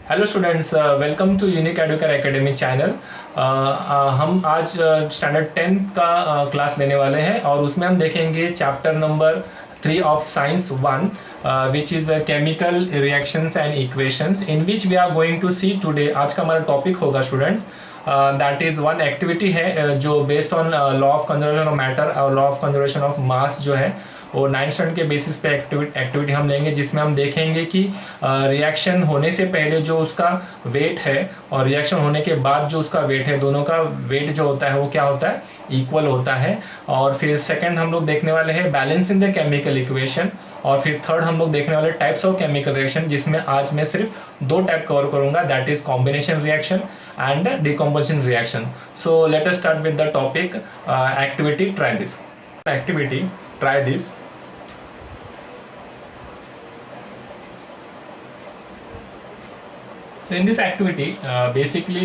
Hello students, welcome to Unique Educare Academy channel. हम आज standard 10 का क्लास लेने वाले हैं और उसमें हम देखेंगे chapter number 3 of science 1 which is chemical reactions and equations in which we are going to see today. आज का हमारा टॉपिक होगा students, that is one activity है जो based on law of conservation of matter और law of conservation of mass जो है वो 9th स्टैंडर्ड के बेसिस पे एक्टिविटी हम लेंगे, जिसमें हम देखेंगे कि रिएक्शन होने से पहले जो उसका वेट है और रिएक्शन होने के बाद जो उसका वेट है, दोनों का वेट जो होता है वो क्या होता है, इक्वल होता है। और फिर सेकंड हम लोग देखने वाले हैं balance in the chemical equation, और फिर थर्ड हम लोग देखने वाले टाइप्स ऑफ केमिकल रिएक्शन, जिसमें आज मैं सिर्फ 2 टाइप कवर करूंगा, that is combination reaction and decomposition reaction. So let us start with the topic activity try this. Activity try this. So in this activity basically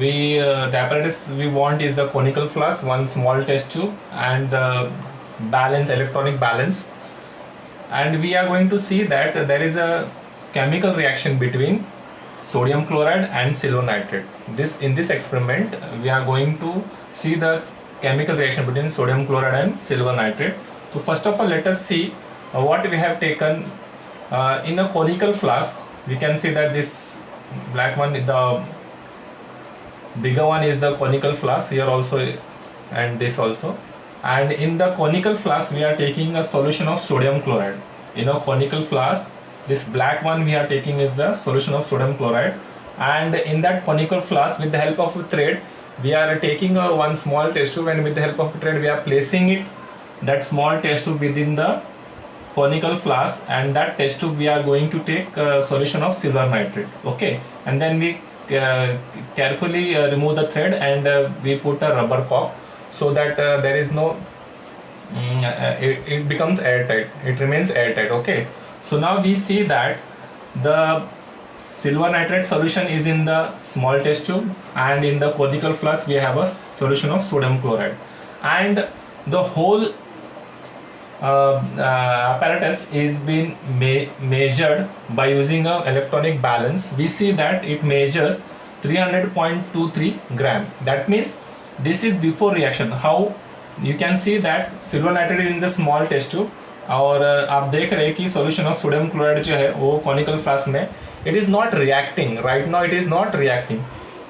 we the apparatus we want is the conical flask, one small test tube and the balance, electronic balance, and we are going to see that there is a chemical reaction between sodium chloride and silver nitrate. In this experiment we are going to see the chemical reaction between sodium chloride and silver nitrate. So first of all let us see what we have taken in a conical flask. We can see that this black one, the bigger one is the conical flask here also, and this also. And in the conical flask we are taking a solution of sodium chloride. In a conical flask, this black one we are taking is the solution of sodium chloride, and in that conical flask with the help of a thread we are taking one small test tube, and with the help of a thread we are placing that small test tube within the conical flask, and that test tube we are going to take solution of silver nitrate. Okay, and then we carefully remove the thread and we put a rubber cork so that there is no it becomes airtight, it remains airtight. Okay, so now we see that the silver nitrate solution is in the small test tube, and in the conical flask we have a solution of sodium chloride, and the whole apparatus is being measured by using a electronic balance. We see that it measures 300.23 gram. That means this is before reaction. How you can see that silver nitrate is in the small test tube, और आप देख रहे हैं कि solution of sodium chloride जो है वो conical flask में it is not reacting right now, it is not reacting.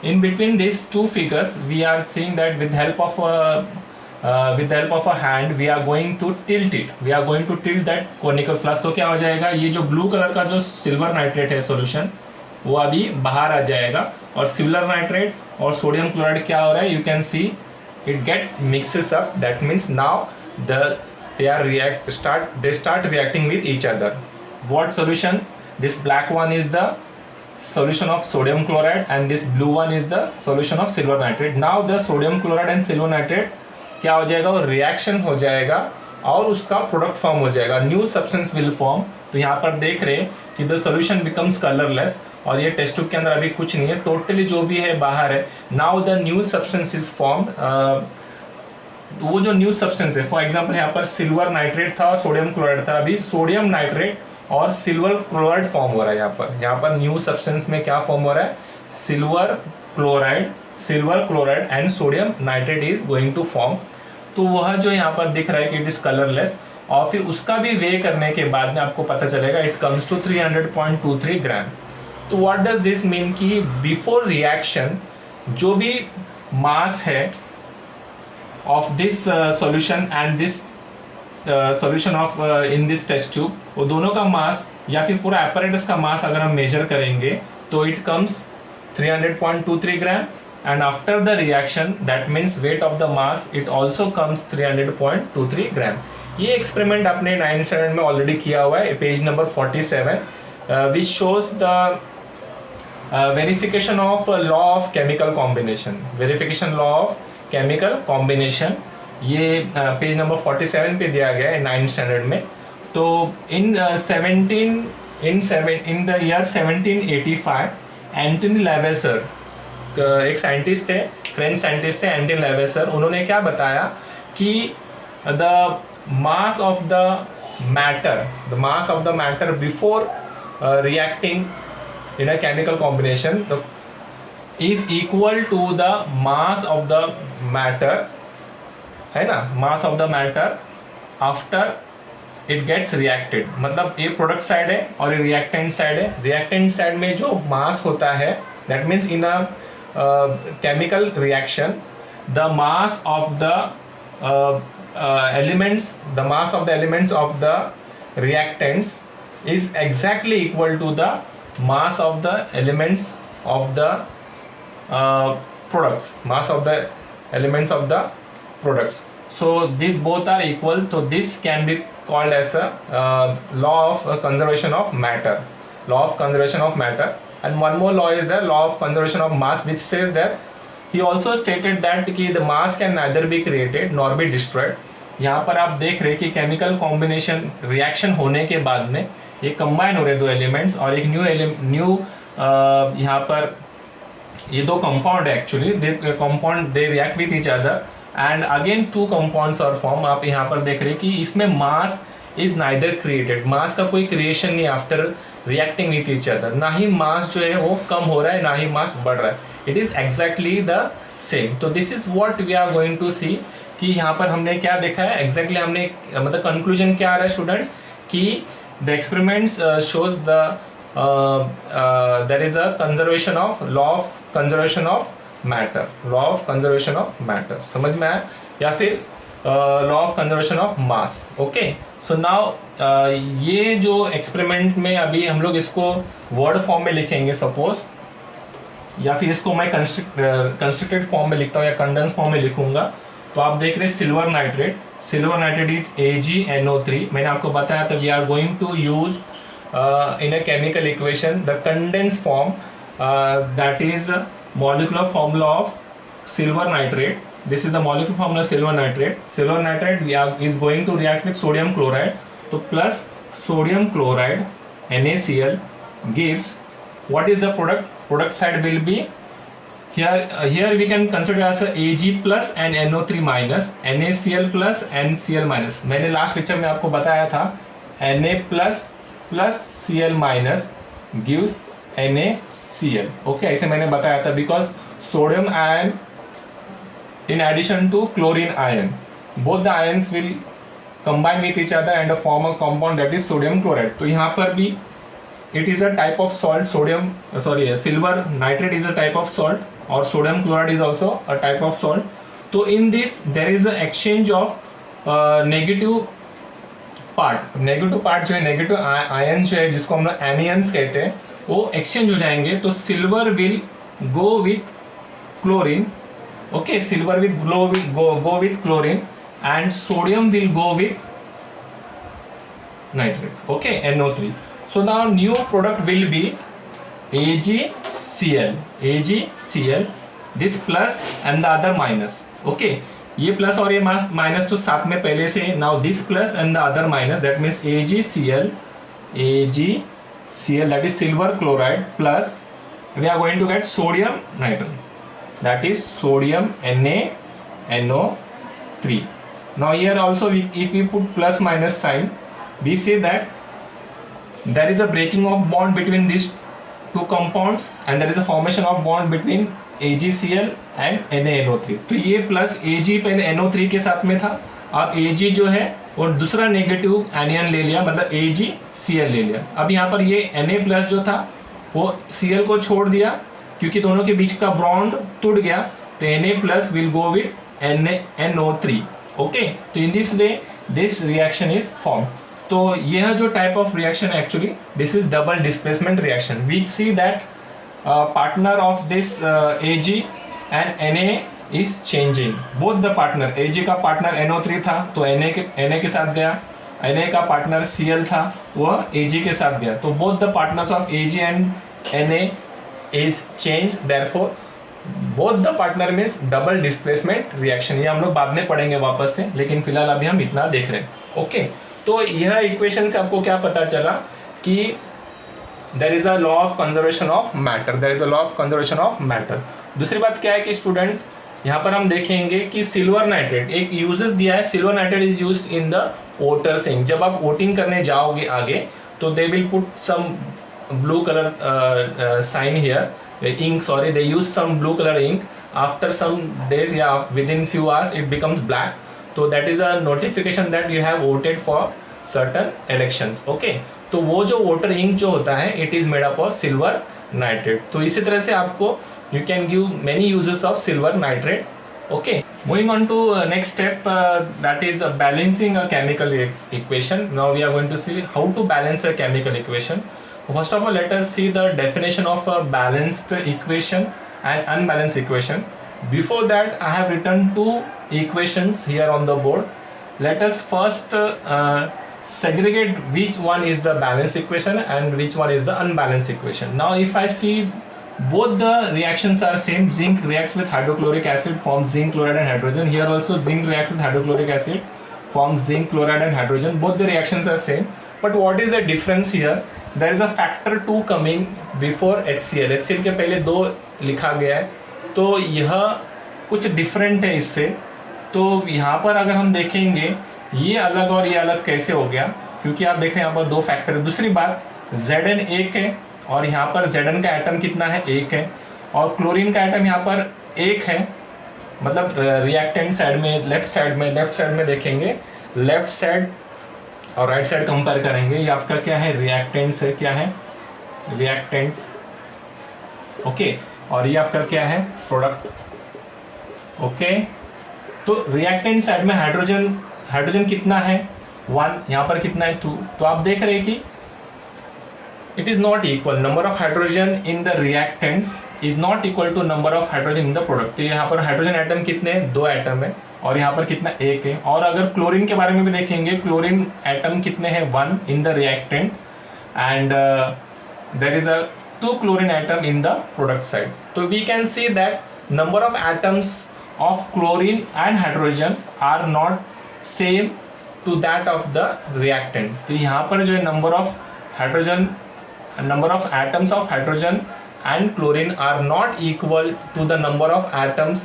In between these two figures we are seeing that with the help of a hand we are going to tilt it, we are going to tilt that conical flask. तो क्या हो जाएगा, ये जो blue colour का जो silver nitrate है solution वो अभी बाहर आ जाएगा, और सिल्वर नाइट्रेट और सोडियम क्लोराइड क्या हो रहा है, you can see it get mixes up. That means now they start reacting with each other. What solution? This black one is the solution of sodium chloride and this blue one is the solution of silver nitrate. Now the sodium chloride and silver nitrate क्या हो जाएगा, वो reaction हो जाएगा और उसका product form हो जाएगा, न्यू सब्सटेंस विल फॉर्म. तो यहाँ पर देख रहे हैं कि द सोल्यूशन बिकम्स कलरलेस, और ये टेस्ट ट्यूब के अंदर अभी कुछ नहीं है, टोटली जो भी है बाहर है. Now the new substance is formed. वो जो न्यू सब्सटेंस है, फॉर एग्जांपल यहाँ पर सिल्वर नाइट्रेट था और सोडियम क्लोराइड था, अभी सोडियम नाइट्रेट और सिल्वर क्लोराइड फॉर्म हो रहा है. यहाँ पर न्यू सब्सटेंस में क्या फॉर्म हो रहा है, silver chloride and sodium nitrate is going to form. तो वह जो यहाँ पर दिख रहा है कि इट इज कलरलेस, और फिर उसका भी वे करने के बाद में आपको पता चलेगा इट कम्स टू 300.23 ग्राम. तो व्हाट डज दिस मीन कि बिफोर रिएक्शन जो भी मास है of this solution and this solution of in this test tube, वो दोनों का मास या फिर पूरा apparatus का मास अगर हम मेजर करेंगे तो it comes 300.23 gram, and after the reaction that means weight of the mass it also comes 300.23 ग्राम. ये एक्सपेरिमेंट आपने 9th स्टैंडर्ड में ऑलरेडी किया हुआ है, page number 47 which shows the verification of law of chemical combination, verification law of chemical combination. ये page number 47 पे दिया गया है 9th स्टैंडर्ड में. तो इन द ईयर 1785 एंटनी लेवेसर, एक साइंटिस्ट थे, फ्रेंच साइंटिस्ट थे एंटनी लेवेसर. उन्होंने क्या बताया कि the mass of the matter before reacting in a chemical combination is equal to the mass of the matter, है ना, mass of the matter after it gets reacted. मतलब ये प्रोडक्ट साइड है और ये रिएक्टेंट साइड है. Reactant side में जो मास होता है, that means in a chemical reaction the mass of the elements, the mass of the elements of the reactants is exactly equal to the mass of the elements of the products, mass of the elements of the products. So these both are equal, so this can be called as a law of conservation of matter, law of conservation of matter. And one more law is the law of conservation of mass, which says that he also stated that कि the mass can neither be created nor be destroyed. यहाँ पर आप देख रहे कि chemical combination reaction होने के बाद में ये कंबाइन हो रहे दो एलिमेंट्स और एक न्यू यहाँ पर ये दो कंपाउंड है actually, they react with each other and again two compounds are form. आप यहाँ पर देख रहे कि इसमें mass is neither created, mass का कोई क्रिएशन नहीं after reacting with each other. ना ही मास जो है वो कम हो रहा है ना ही मास बढ़ रहा है, it is exactly the same. तो this is what we are going to see कि यहाँ पर हमने क्या देखा है एग्जैक्टली हमने मतलब कंक्लूजन क्या आ रहा है स्टूडेंट्स कि the experiments shows the there is a conservation of law of conservation of matter, law of conservation of matter. समझ में आया? या फिर law of conservation of mass. Okay, so now ये जो एक्सपेरिमेंट में अभी हम लोग इसको वर्ड फॉर्म में लिखेंगे सपोज, या फिर इसको मैं कंस्ट्रक्टेड फॉर्म में लिखता हूँ या कंडेंस फॉर्म में लिखूंगा. तो आप देख रहे हैं सिल्वर नाइट्रेट इज AgNO3. मैंने आपको बताया था we are going to use in a chemical equation the condense form that is molecular formula of silver nitrate. This is the molecular formula of silver nitrate. Silver nitrate is going to react with sodium chloride. So plus sodium chloride NaCl gives what is the product? Product side will be here we can consider as a Ag plus and NO3 minus, NaCl plus and Cl minus. मैंने last lecture में आपको बताया था Na plus Cl minus gives NaCl. Okay, ऐसे मैंने बताया था because sodium ion in addition to chlorine ion, both the ions will combine with each other and form a compound that is sodium chloride. तो यहाँ पर भी it is a type of salt, silver nitrate is a type of salt और sodium chloride is also a type of salt. तो in this there is a exchange of negative part. Negative part जो है, negative ion जो है जिसको हम लोग एनियंस कहते हैं, वो एक्सचेंज हो जाएंगे. तो silver will go with chlorine. Okay, silver will go with chlorine and sodium will go with nitrate. Okay, NO3. So now new product will be AgCl, this plus and the other minus. Okay, ये plus और ये minus तो साथ में पहले से. Now this plus and the other minus, that means AgCl that is silver chloride plus we are going to get sodium nitrate, that is sodium NaNO3. Now here also if we put plus minus sign, we say that there is a breaking of bond between these two compounds and there is a formation of bond between AgCl and NaNO3. तो ये plus Ag पे NO3 के साथ में था. अब Ag जो है और दूसरा नेगेटिव एनियन ले लिया, मतलब AgCl ले लिया. अब यहाँ पर ये Na प्लस जो था वो Cl को छोड़ दिया क्योंकि दोनों के बीच का बॉन्ड टूट गया. तो Na plus will go with NO3. Okay, तो in this way this reaction is form. तो यह जो type of reaction actually this is double displacement reaction. We see that partner of this Ag and Na is changing. both the partner, Ag का partner NO3 था तो Na के साथ गया, Na का पार्टनर Cl था वह Ag के साथ गया. तो both the partners of Ag and Na is changed, therefore both the partner means double displacement reaction. ये हम लोग बाद में पढ़ेंगे वापस से, लेकिन फिलहाल अभी हम इतना देख रहे हैं. ओके, तो यह इक्वेशन से आपको क्या पता चला कि there is a law of conservation of matter, there is a law of conservation of matter. दूसरी बात क्या है कि स्टूडेंट्स यहाँ पर हम देखेंगे कि सिल्वर नाइट्रेट एक यूजेस दिया है. Silver nitrate is used in the voter sink. जब आप वोटिंग करने जाओगे आगे तो they will put some blue color sign here, ink, sorry, they use some blue color ink. After some days, yeah, within few hours it becomes black. So that is a notification that you have voted for certain elections. Okay, तो वो जो voter ink जो होता है it is made up of silver nitrate. तो इसी तरह से आपको you can give many uses of silver nitrate. Okay, moving on to next step, that is balancing a chemical equation. Now we are going to see how to balance a chemical equation. First of all, let us see the definition of a balanced equation and unbalanced equation. Before that, I have written two equations here on the board. Let us first segregate which one is the balanced equation and which one is the unbalanced equation. Now if I see both the reactions are same, zinc reacts with hydrochloric acid, forms zinc chloride and hydrogen. Here also zinc reacts with hydrochloric acid, forms zinc chloride and hydrogen. Both the reactions are same, but what is the difference here? There is a factor 2 coming before HCl. HCl के पहले 2 लिखा गया है, तो यह कुछ different है इससे. तो यहाँ पर अगर हम देखेंगे ये अलग और ये अलग कैसे हो गया, क्योंकि आप देख रहे हैं यहाँ पर 2 फैक्टर है. दूसरी बात, Zn 1 है और यहाँ पर Zn का एटम कितना है, 1 है, और क्लोरीन का एटम यहाँ पर 1 है. मतलब रिएक्टेंट साइड में, लेफ्ट साइड में देखेंगे, लेफ्ट साइड और राइट साइड कंपेयर करेंगे. ये आपका क्या है, रिएक्टेंट्स है. क्या है, रिएक्टेंट्स. ओके, और ये आपका क्या है, प्रोडक्ट. ओके, तो रिएक्टेंट साइड में हाइड्रोजन कितना है, 1, यहाँ पर कितना है, 2. तो आप देख रहे हैं कि it is not equal. Number of hydrogen in the reactants is not equal to number of hydrogen in the product. तो यहाँ पर हाइड्रोजन एटम कितने हैं, 2 एटम है, और यहाँ पर कितना, 1 है. और अगर क्लोरीन के बारे में भी देखेंगे, क्लोरीन एटम कितने हैं, 1 in the reactant, and there is a 2 chlorine atom in the product side. So we can see that number of atoms of chlorine and hydrogen are not same to that of the reactant. तो यहाँ पर जो है number of atoms of hydrogen and chlorine are not equal to the number of atoms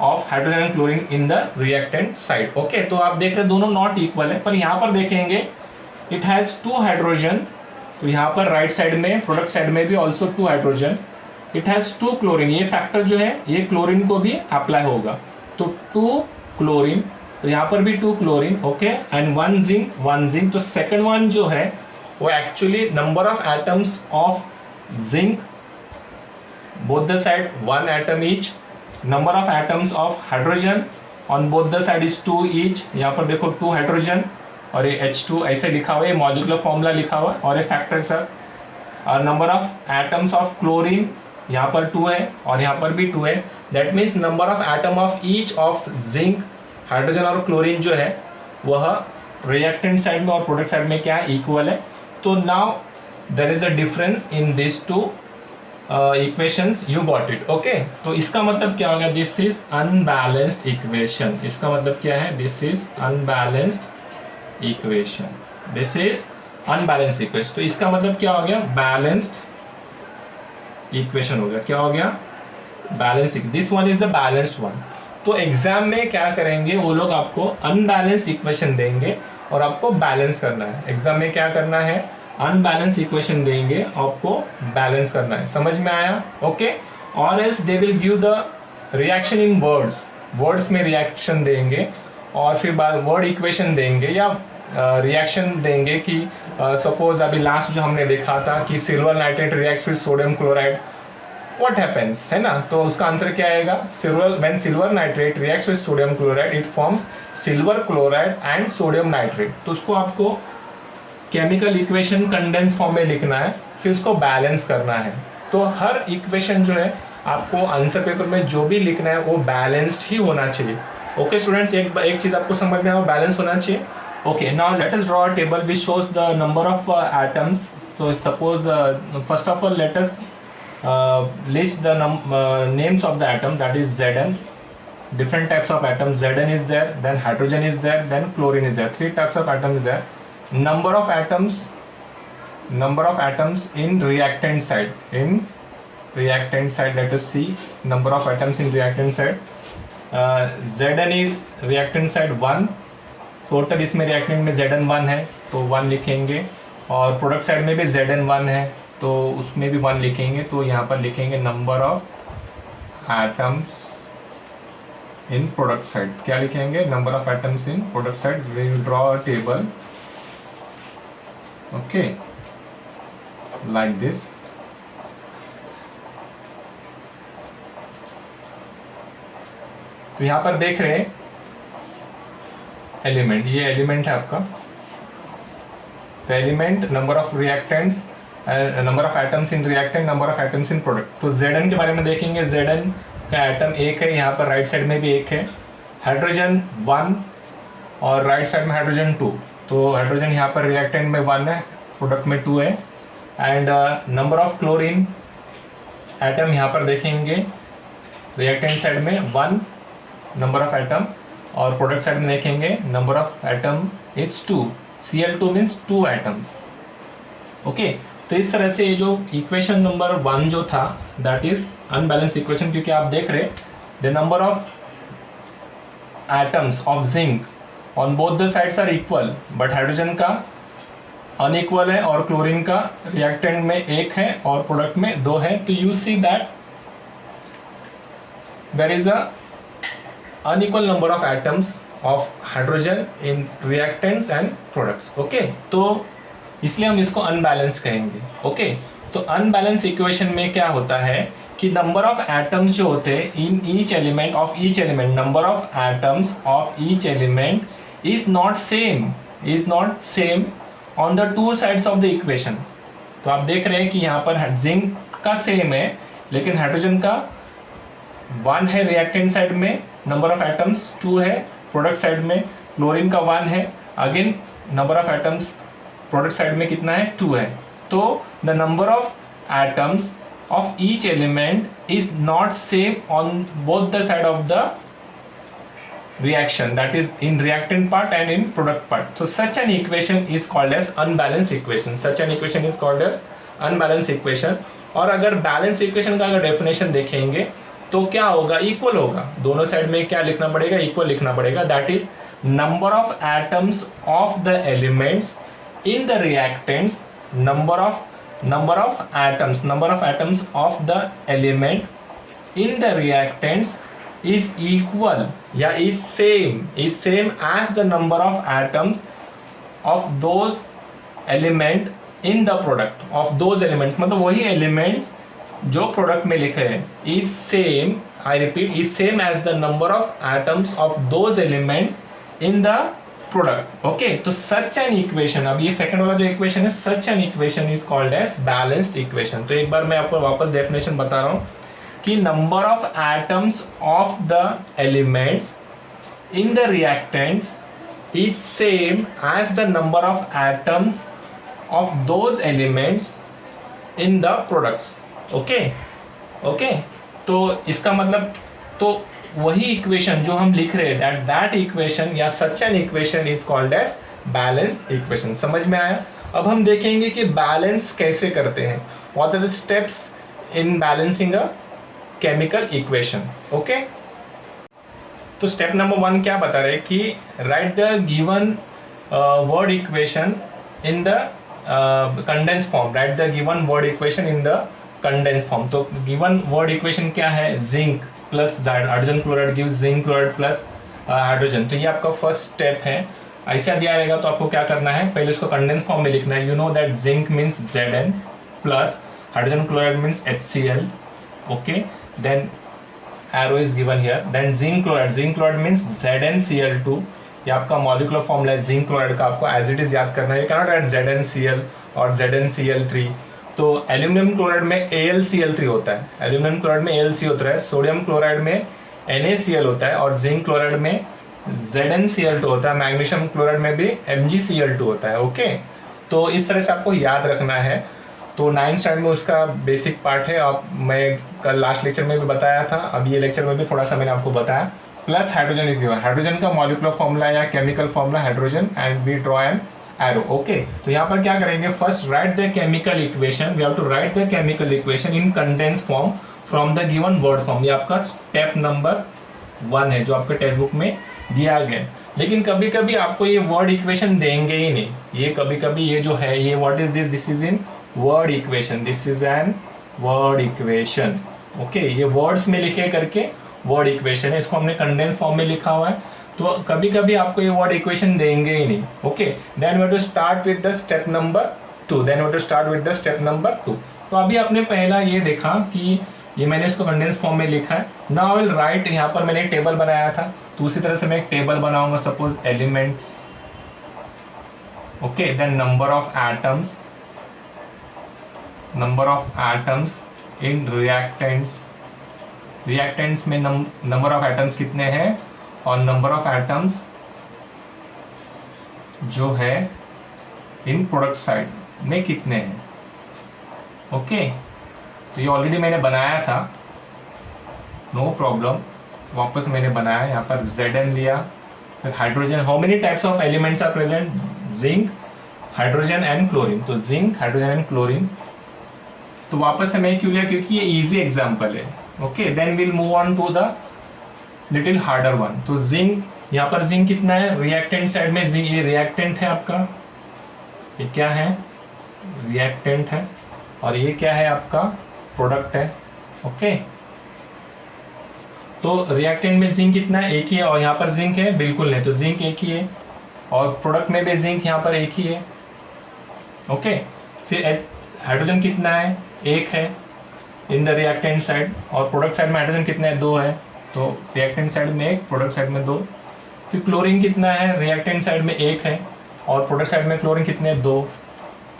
of hydrogen and chlorine in the reactant side. Okay, तो आप देख रहे हैं दोनों नॉट इक्वल है, पर यहाँ पर देखेंगे it has 2 हाइड्रोजन. तो यहाँ पर राइट साइड में, प्रोडक्ट साइड में भी also 2 hydrogen. It has 2 chlorine. ये फैक्टर जो है ये क्लोरीन को भी अप्लाई होगा, तो 2 क्लोरीन. तो यहाँ पर भी 2 क्लोरीन. Okay, and 1 zinc. तो सेकंड वन जो है वो actually number of atoms of zinc, both the side 1 atom each. Number of atoms of hydrogen on both the side is 2 each. यहाँ पर देखो 2 हाइड्रोजन और ये H2 ऐसे लिखा हुआ है, मॉलिक्यूलर फॉर्मूला लिखा हुआ है, और ये फैक्टर सर. और number of atoms of chlorine यहाँ पर 2 है और यहाँ पर भी 2 है. That means number of atom of each of zinc, hydrogen और क्लोरीन जो है वह रिएक्टेंट साइड में और प्रोडक्ट साइड में क्या है, इक्वल है. तो now there is a difference in this 2 equations. You got it. Okay, तो इसका मतलब क्या होगा, दिस इज अनबैलेंस्ड इक्वेशन. इसका मतलब क्या है, this is unbalanced equation. This is unbalanced equation. तो इसका मतलब क्या हो गया, बैलेंस्ड इक्वेशन हो गया. क्या हो गया, balanced. This one is the balanced one. तो एग्जाम में क्या करेंगे, वो लोग आपको अनबैलेंस्ड इक्वेशन देंगे और आपको बैलेंस करना है. एग्जाम में क्या करना है, अनबैलेंस इक्वेशन देंगे, आपको बैलेंस करना है. समझ में आया. ओके, और else they will give the reaction in words में रिएक्शन देंगे, और फिर बाद वर्ड इक्वेशन देंगे या रिएक्शन देंगे कि सपोज अभी लास्ट जो हमने देखा था कि silver nitrate reacts with sodium chloride, what happens, है ना. तो उसका आंसर क्या आएगा, when silver nitrate reacts with sodium chloride it forms silver chloride and sodium nitrate. तो उसको आपको केमिकल इक्वेशन कंडेंस फॉर्म में लिखना है, फिर उसको बैलेंस करना है. तो हर इक्वेशन जो है आपको आंसर पेपर में जो भी लिखना है वो बैलेंस्ड ही होना चाहिए. ओके स्टूडेंट्स, एक चीज़ आपको समझ में आया, वो बैलेंस होना चाहिए. Okay, now let us draw a table which shows the number of atoms. So suppose first of all let us list the names of the atom, that is Zn. Different types of atoms, Zn is there, then hydrogen is there, then chlorine is there. 3 types of atoms is there. Number of atoms in reactant side. In reactant side, let us see number of atoms in reactant side. Zn is reactant side 1. Total इसमें reactant में Zn 1 है तो 1 लिखेंगे, और product side में भी Zn 1 है तो उसमें भी 1 लिखेंगे, तो यहाँ पर लिखेंगे number of atoms in product side. क्या लिखेंगे? Number of atoms in product side. We will draw a table, okay, like this. तो यहाँ पर देख रहे हैं एलिमेंट, ये एलिमेंट है आपका। तो element, number of reactants, number of atoms in reactant, number of atoms in product. तो Zn के बारे में देखेंगे। Zn का एटम एक है, यहाँ पर राइट साइड में भी एक है। हाइड्रोजन 1 और राइट साइड में हाइड्रोजन 2। तो हाइड्रोजन यहाँ पर रिएक्टेंट में 1 है, प्रोडक्ट में 2 है। And number of chlorine atom यहाँ पर देखेंगे, रिएक्टेंट साइड में 1 नंबर ऑफ एटम, और प्रोडक्ट साइड में देखेंगे number of atom it's 2। Cl2 means 2 atoms, okay. तो इस तरह से ये जो इक्वेशन नंबर 1 जो था दैट इज अनबैलेंस इक्वेशन, क्योंकि आप देख रहे the number of atoms of zinc on both the sides are equal, but hydrogen का अनइक्वल है और क्लोरीन का रिएक्टेंट में 1 है और प्रोडक्ट में 2 है। तो you see that there is a unequal number of atoms of hydrogen in reactants and products, okay। तो इसलिए हम इसको अनबैलेंस्ड कहेंगे, ओके। तो अनबैलेंस इक्वेशन में क्या होता है कि नंबर ऑफ एटम्स जो होते हैं in each element of each element, number of atoms of each element is not same on the two sides of the equation. तो आप देख रहे हैं कि यहाँ पर जिंक का सेम है, लेकिन हाइड्रोजन का 1 है रिएक्टेंट साइड में, नंबर ऑफ एटम्स 2 है, प्रोडक्ट साइड में क्लोरीन का 1 है, again number of atoms product side में कितना है? 2 है। तो the number of atoms of each element is not same on both the side of the reaction, that is in reactant part and in product part. So such an equation is called as unbalanced equation. Such an equation is called as unbalanced equation. और अगर balance equation का अगर definition देखेंगे तो क्या होगा? Equal होगा। दोनों साइड में क्या लिखना पड़ेगा? इक्वल लिखना पड़ेगा। That is number of atoms of the elements in the reactants, number of atoms of the element in the reactants is equal या is same as the number of atoms of those element in the product of those elements। मतलब वही elements जो product में लिखे हैं is same, I repeat, is same as the number of atoms of those elements in the product, okay। तो such an equation, अब ये second वाला जो इक्वेशन है, such an equation is called as balanced equation। तो एक बार मैं आपको वापस डेफिनेशन बता रहा हूँ कि number of atoms of the elements in the reactants is same as the number of atoms of those elements in the products, okay. तो इसका मतलब तो वही इक्वेशन जो हम लिख रहे हैं दैट इक्वेशन या such an equation is called as balanced equation. समझ में आया? अब हम देखेंगे कि बैलेंस कैसे करते हैं, what are the steps in balancing a chemical equation, okay. तो स्टेप नंबर 1 क्या बता रहे कि write the given word equation in the condense form, write the given word equation in the condense form. तो given word equation क्या है? Zinc plus hydrogen chloride gives zinc chloride plus hydrogen. तो ये आपका फर्स्ट स्टेप है। ऐसा दिया रहेगा तो आपको क्या करना है? पहले इसको कंडेंस फॉर्म में लिखना है। You know that zinc means Zn plus hydrogen chloride means HCl, okay। Then arrow is given here. Then zinc chloride means ZnCl2। ये आपका मॉलिक्यूलर फॉर्मूला है जिंक क्लोराइड का, आपको एज इट इज याद करना है। यू कैनॉट राइट ZnCl और ZnCl3। तो एल्यूमिनियम क्लोराइड में AlCl3 होता है, एल्यूमिनियम क्लोराइड में AlC होता है, सोडियम क्लोराइड में NaCl होता है और जिंक क्लोराइड में ZnCl2 होता है, मैग्नीशियम क्लोराइड में भी MgCl2 होता है, ओके। तो इस तरह से आपको याद रखना है। तो 9th स्टैंडर्ड में उसका बेसिक पार्ट है। अब मैं कल लास्ट लेक्चर में भी बताया था, अब ये लेक्चर में भी थोड़ा सा मैंने आपको बताया। Plus hydrogen is given, hydrogen का मॉलिक्यूलर फॉर्मूला या chemical formula hydrogen, and we draw an arrow, okay. तो यहाँ पर क्या करेंगे? First write the chemical equation, we have to write the chemical equation in condense form from the given word form. ये आपका step number 1 है जो आपके टेक्स्ट बुक में दिया गया। लेकिन कभी कभी आपको ये वर्ड इक्वेशन देंगे ही नहीं, ये कभी कभी ये जो है ये what is this is in word equation, this is an word equation. Okay, ये वर्ड्स में लिखे करके वर्ड इक्वेशन है, इसको हमने कंडेंस फॉर्म में लिखा हुआ है, तो कभी कभी आपको ये वर्ड इक्वेशन देंगे ही नहीं। Okay, then we to start with the step number 2, तो अभी आपने पहला ये देखा कि ये मैंने इसको कंडेंस फॉर्म में लिखा है। नाउ विल राइट, यहाँ पर मैंने एक टेबल बनाया था, तो उसी तरह से मैं एक टेबल बनाऊंगा, suppose elements, okay, then number of atoms in reactants में नंबर ऑफ एटम्स कितने हैं, और नंबर ऑफ एटम्स जो है इन प्रोडक्ट साइड में कितने हैं। ओके, तो ये ऑलरेडी मैंने बनाया था, नो प्रॉब्लम, वापस मैंने बनाया, यहाँ पर Zn लिया, फिर hydrogen, how many types of elements are present, zinc, hydrogen and chlorine, तो जिंक, हाइड्रोजन एंड क्लोरीन। तो वापस से मैं क्यों लिया, क्योंकि ये इजी एग्जांपल है। Okay, then will move on to the little harder one. तो जिंक, यहाँ पर जिंक कितना है, रिएक्टेंट साइड में जिंक, ये रिएक्टेंट है आपका, ये क्या है, रिएक्टेंट है, और ये क्या है आपका, प्रोडक्ट है। ओके, तो रिएक्टेंट में जिंक कितना है, एक ही है, और यहाँ पर जिंक है, बिल्कुल नहीं, तो जिंक एक ही है, और प्रोडक्ट में भी जिंक यहाँ पर एक ही है। ओके, फिर हाइड्रोजन कितना है, एक है इन द रिएक्टेंट साइड, और प्रोडक्ट साइड में हाइड्रोजन कितना है, दो है, तो रिएक्टेंट साइड में एक, प्रोडक्ट साइड में दो। फिर क्लोरीन कितना है, रिएक्टेंट साइड में एक है, और प्रोडक्ट साइड में क्लोरीन कितने हैं, दो,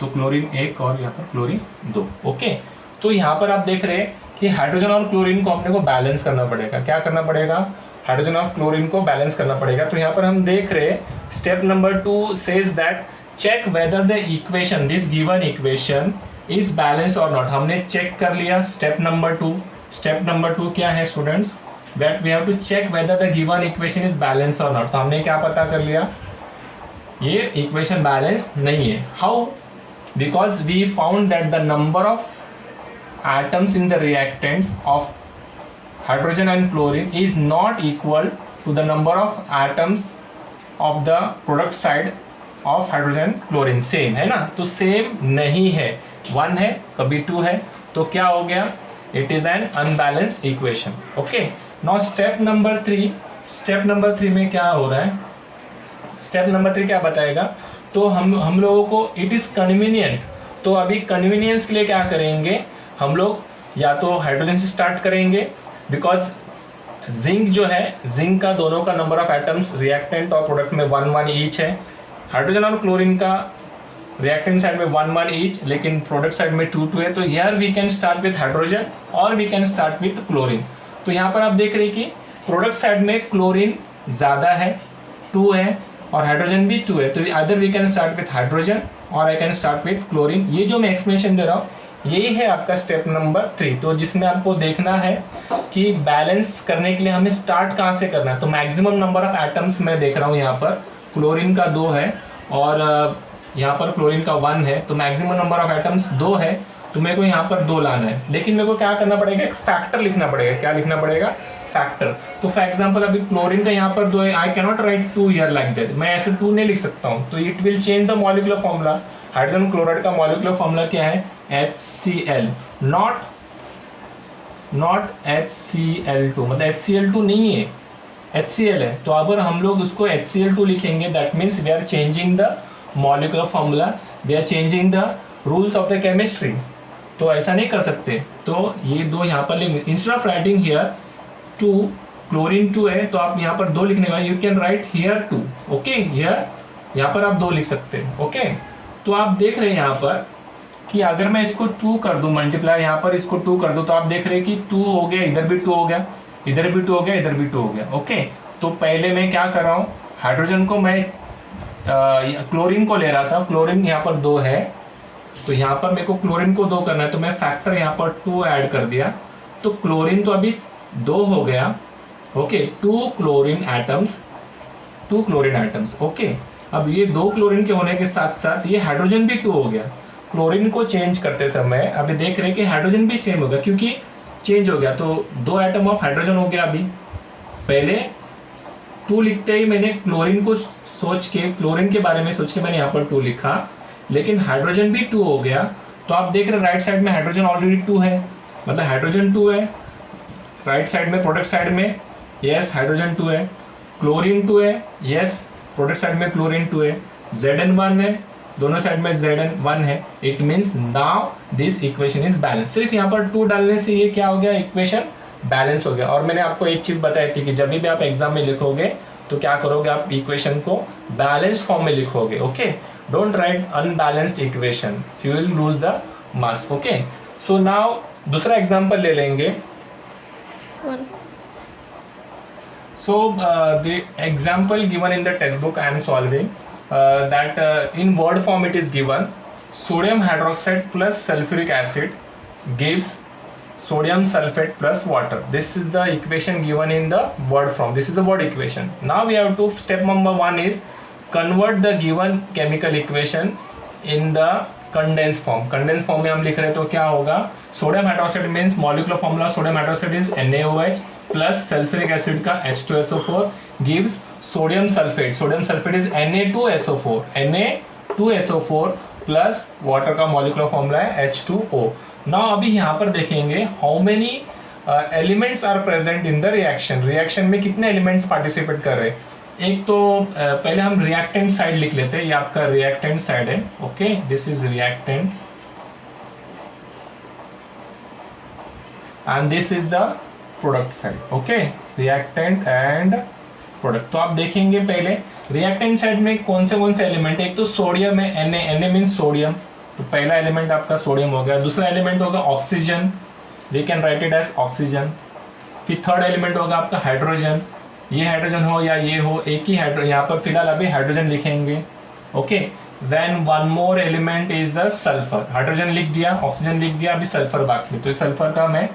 तो क्लोरीन एक और यहाँ पर क्लोरीन दो। ओके, तो यहाँ पर आप देख रहे हैं कि हाइड्रोजन और क्लोरीन को अपने को बैलेंस करना पड़ेगा। क्या करना पड़ेगा, हाइड्रोजन और क्लोरीन को बैलेंस करना पड़ेगा। तो यहाँ पर हम देख रहे हैं step number 2 says that check whether the equation, this given equation is balance और नॉट। हमने चेक कर लिया स्टेप नंबर 2। स्टेप नंबर 2 क्या है students, that we have to check whether the given equation is balance और not. तो हमने क्या पता कर लिया, ये इक्वेशन बैलेंस नहीं है। How, because we found that the number of atoms in the reactants of hydrogen and chlorine is not equal to the number of atoms of the product side of hydrogen chlorine, same है ना, तो same नहीं है, 1 है कभी 2 है, तो क्या हो गया, it is an unbalance equation. Okay, now step number 3, step number 3 में क्या हो रहा है, स्टेप नंबर 3 क्या बताएगा, तो हम लोगों को इट इज़ कन्वीनियंट। तो अभी कन्वीनियंस के लिए क्या करेंगे, हम लोग या तो हाइड्रोजन से स्टार्ट करेंगे, बिकॉज जिंक जो है, जिंक का दोनों का नंबर ऑफ एटम्स रिएक्टेंट और प्रोडक्ट में 1 ईच है। हाइड्रोजन और क्लोरीन का रिएक्टेंट साइड में 1 ईच, लेकिन प्रोडक्ट साइड में 2 है। तो here we can start with hydrogen और we can start with chlorine. तो यहाँ पर आप देख रहे हैं कि प्रोडक्ट साइड में क्लोरीन ज़्यादा है, 2 है, और हाइड्रोजन भी 2 है। तो other we can start with hydrogen और I can start with chlorine. ये जो मैं एक्सप्लेनेशन दे रहा हूँ यही है आपका स्टेप नंबर 3। तो जिसमें आपको देखना है कि बैलेंस करने के लिए हमें स्टार्ट कहाँ से करना है। तो मैक्सिमम नंबर ऑफ एटम्स मैं देख रहा हूँ, यहाँ पर क्लोरीन का 2 है और यहाँ पर क्लोरीन का 1 है, तो मैक्सिमम नंबर ऑफ एटम्स 2 है, तो मेरे को यहाँ पर 2 लाना है। लेकिन मेरे को क्या करना पड़ेगा, एक फैक्टर लिखना पड़ेगा। क्या लिखना पड़ेगा, फैक्टर। तो फॉर एग्जाम्पल अभी क्लोरीन का यहाँ पर 2 है, I cannot right 2 here like that, मैं ऐसे 2 नहीं लिख सकता हूँ, तो it will change the molecular formula. Hydrogen chloride का मॉलिक्यूलर फॉर्मूला क्या है, HCl, नॉट HCl2, मतलब HCl2 नहीं है, HCl है। तो अगर हम लोग उसको HCl2 लिखेंगे, that means we are changing the molecular formula, we are changing the rules of the chemistry. तो ऐसा नहीं कर सकते, तो ये 2 यहाँ पर लिखेंगे। Instead of writing here 2, chlorine 2 है, तो आप यहाँ पर 2 लिखने का, you can write here 2, okay, here यहाँ पर आप 2 लिख सकते हैं। ओके, तो आप देख रहे हैं यहाँ पर कि अगर मैं इसको 2 कर दूं मल्टीप्लाई, यहाँ पर इसको 2 कर दूं, तो आप देख रहे हैं कि 2 हो गया, इधर भी 2 हो गया, इधर भी 2 हो गया, इधर भी 2 हो गया। ओके, तो पहले मैं क्या कर रहा हूँ, हाइड्रोजन को मैं क्लोरीन को ले रहा था, क्लोरीन यहाँ पर 2 है, तो यहाँ पर मेरे को क्लोरीन को 2 करना है, तो मैं फैक्टर यहाँ पर 2 ऐड कर दिया, तो क्लोरीन तो अभी 2 हो गया। Okay, 2 chlorine atoms. ओके, अब ये 2 क्लोरीन के होने के साथ साथ ये हाइड्रोजन भी 2 हो गया। क्लोरीन को चेंज करते समय अभी देख रहे हैं कि हाइड्रोजन भी चेंज होगा, क्योंकि चेंज हो गया, तो 2 एटम ऑफ हाइड्रोजन हो गया। अभी पहले 2 लिखते ही मैंने क्लोरीन को सोच के, क्लोरीन के बारे में सोच के मैंने यहाँ पर 2 लिखा, लेकिन हाइड्रोजन भी 2 हो गया, तो आप देख रहे हैं राइट साइड में हाइड्रोजन ऑलरेडी 2 है, मतलब हाइड्रोजन 2 है राइट साइड में, प्रोडक्ट साइड में यस हाइड्रोजन 2 है, क्लोरीन 2 है यस, प्रोडक्ट साइड में क्लोरीन 2 है, Zn1 है, दोनों साइड में Zn1 है। It means now this equation is balance. सिर्फ यहाँ पर 2 डालने से ये क्या हो गया, इक्वेशन बैलेंस हो गया। और मैंने आपको एक चीज बताई थी कि जब भी आप एग्जाम में लिखोगे तो क्या करोगे, आप इक्वेशन को बैलेंस फॉर्म में लिखोगे। Okay, don't write unbalanced equation, you will lose the marks. Okay, so now दूसरा एग्जांपल ले लेंगे। So the example given in the textbook I am solving that in word form it is given sodium hydroxide plus sulfuric acid gives sodium sulfate plus water. This is the equation given in the word form. This is the word equation. Now we have to, step number 1 is convert the given chemical equation in the condensed form. Condensed form में हम लिख रहे हैं तो क्या होगा, sodium hydroxide means molecular formula sodium hydroxide is NaOH plus sulphuric acid का H2SO4 gives sodium sulphate. Sodium sulphate is Na2SO4, Na2SO4 plus water का मॉलिक्यूलर फॉर्मूला है H2O। नाउ अभी यहाँ पर देखेंगे how many elements are present in the reaction. Reaction में कितने elements participate कर रहे हैं। एक तो पहले हम रिएक्टेंट साइड लिख लेते हैं, ये आपका रिएक्टेंट साइड है। Okay, this is reactant and this is the product side. Okay, reactant and product. तो आप देखेंगे पहले रिएक्टेंट साइड में कौन से एलिमेंट है। एक तो सोडियम है, Na मीन्स सोडियम, तो पहला एलिमेंट आपका सोडियम हो गया। दूसरा एलिमेंट होगा oxygen, we can write it as oxygen. फिर थर्ड एलिमेंट होगा आपका हाइड्रोजन, ये हाइड्रोजन हो या ये हो, एक ही हाइड्रोजन, यहाँ पर फिलहाल अभी हाइड्रोजन लिखेंगे। Okay, then one more element is the sulphur. Hydrogen लिख दिया, ऑक्सीजन लिख दिया, अभी सल्फर बाकी, तो सल्फर का मैं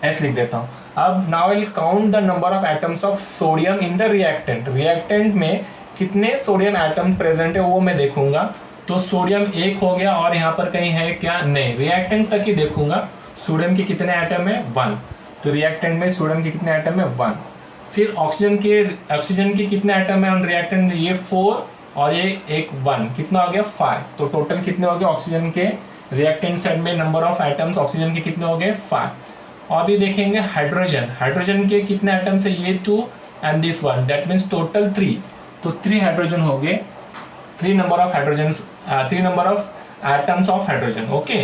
S लिख देता हूँ। अब now will count the number of atoms of sodium in the reactant. Reactant में कितने सोडियम एटम प्रेजेंट है वो मैं देखूंगा। तो सोडियम 1 हो गया और यहाँ पर कहीं है क्या, नहीं, रिएक्टेंट तक ही देखूंगा। सोडियम के कितने एटम है, 1, तो रिएक्टेंट में सोडियम के कितने एटम है, 1। फिर ऑक्सीजन के कितने एटम है ऑन रिएक्टेंट, ये 4 और ये एक 1, कितना हो गया 5। तो टोटल कितने हो गए ऑक्सीजन के रिएक्टेंट साइड में नंबर ऑफ एटम्स ऑक्सीजन के कितने हो गए 5। और अभी देखेंगे हाइड्रोजन के कितने एटम्स है, ये 2 and this 1, that means total 3। तो 3 हाइड्रोजन हो गए, 3 number of atoms of hydrogen. Okay,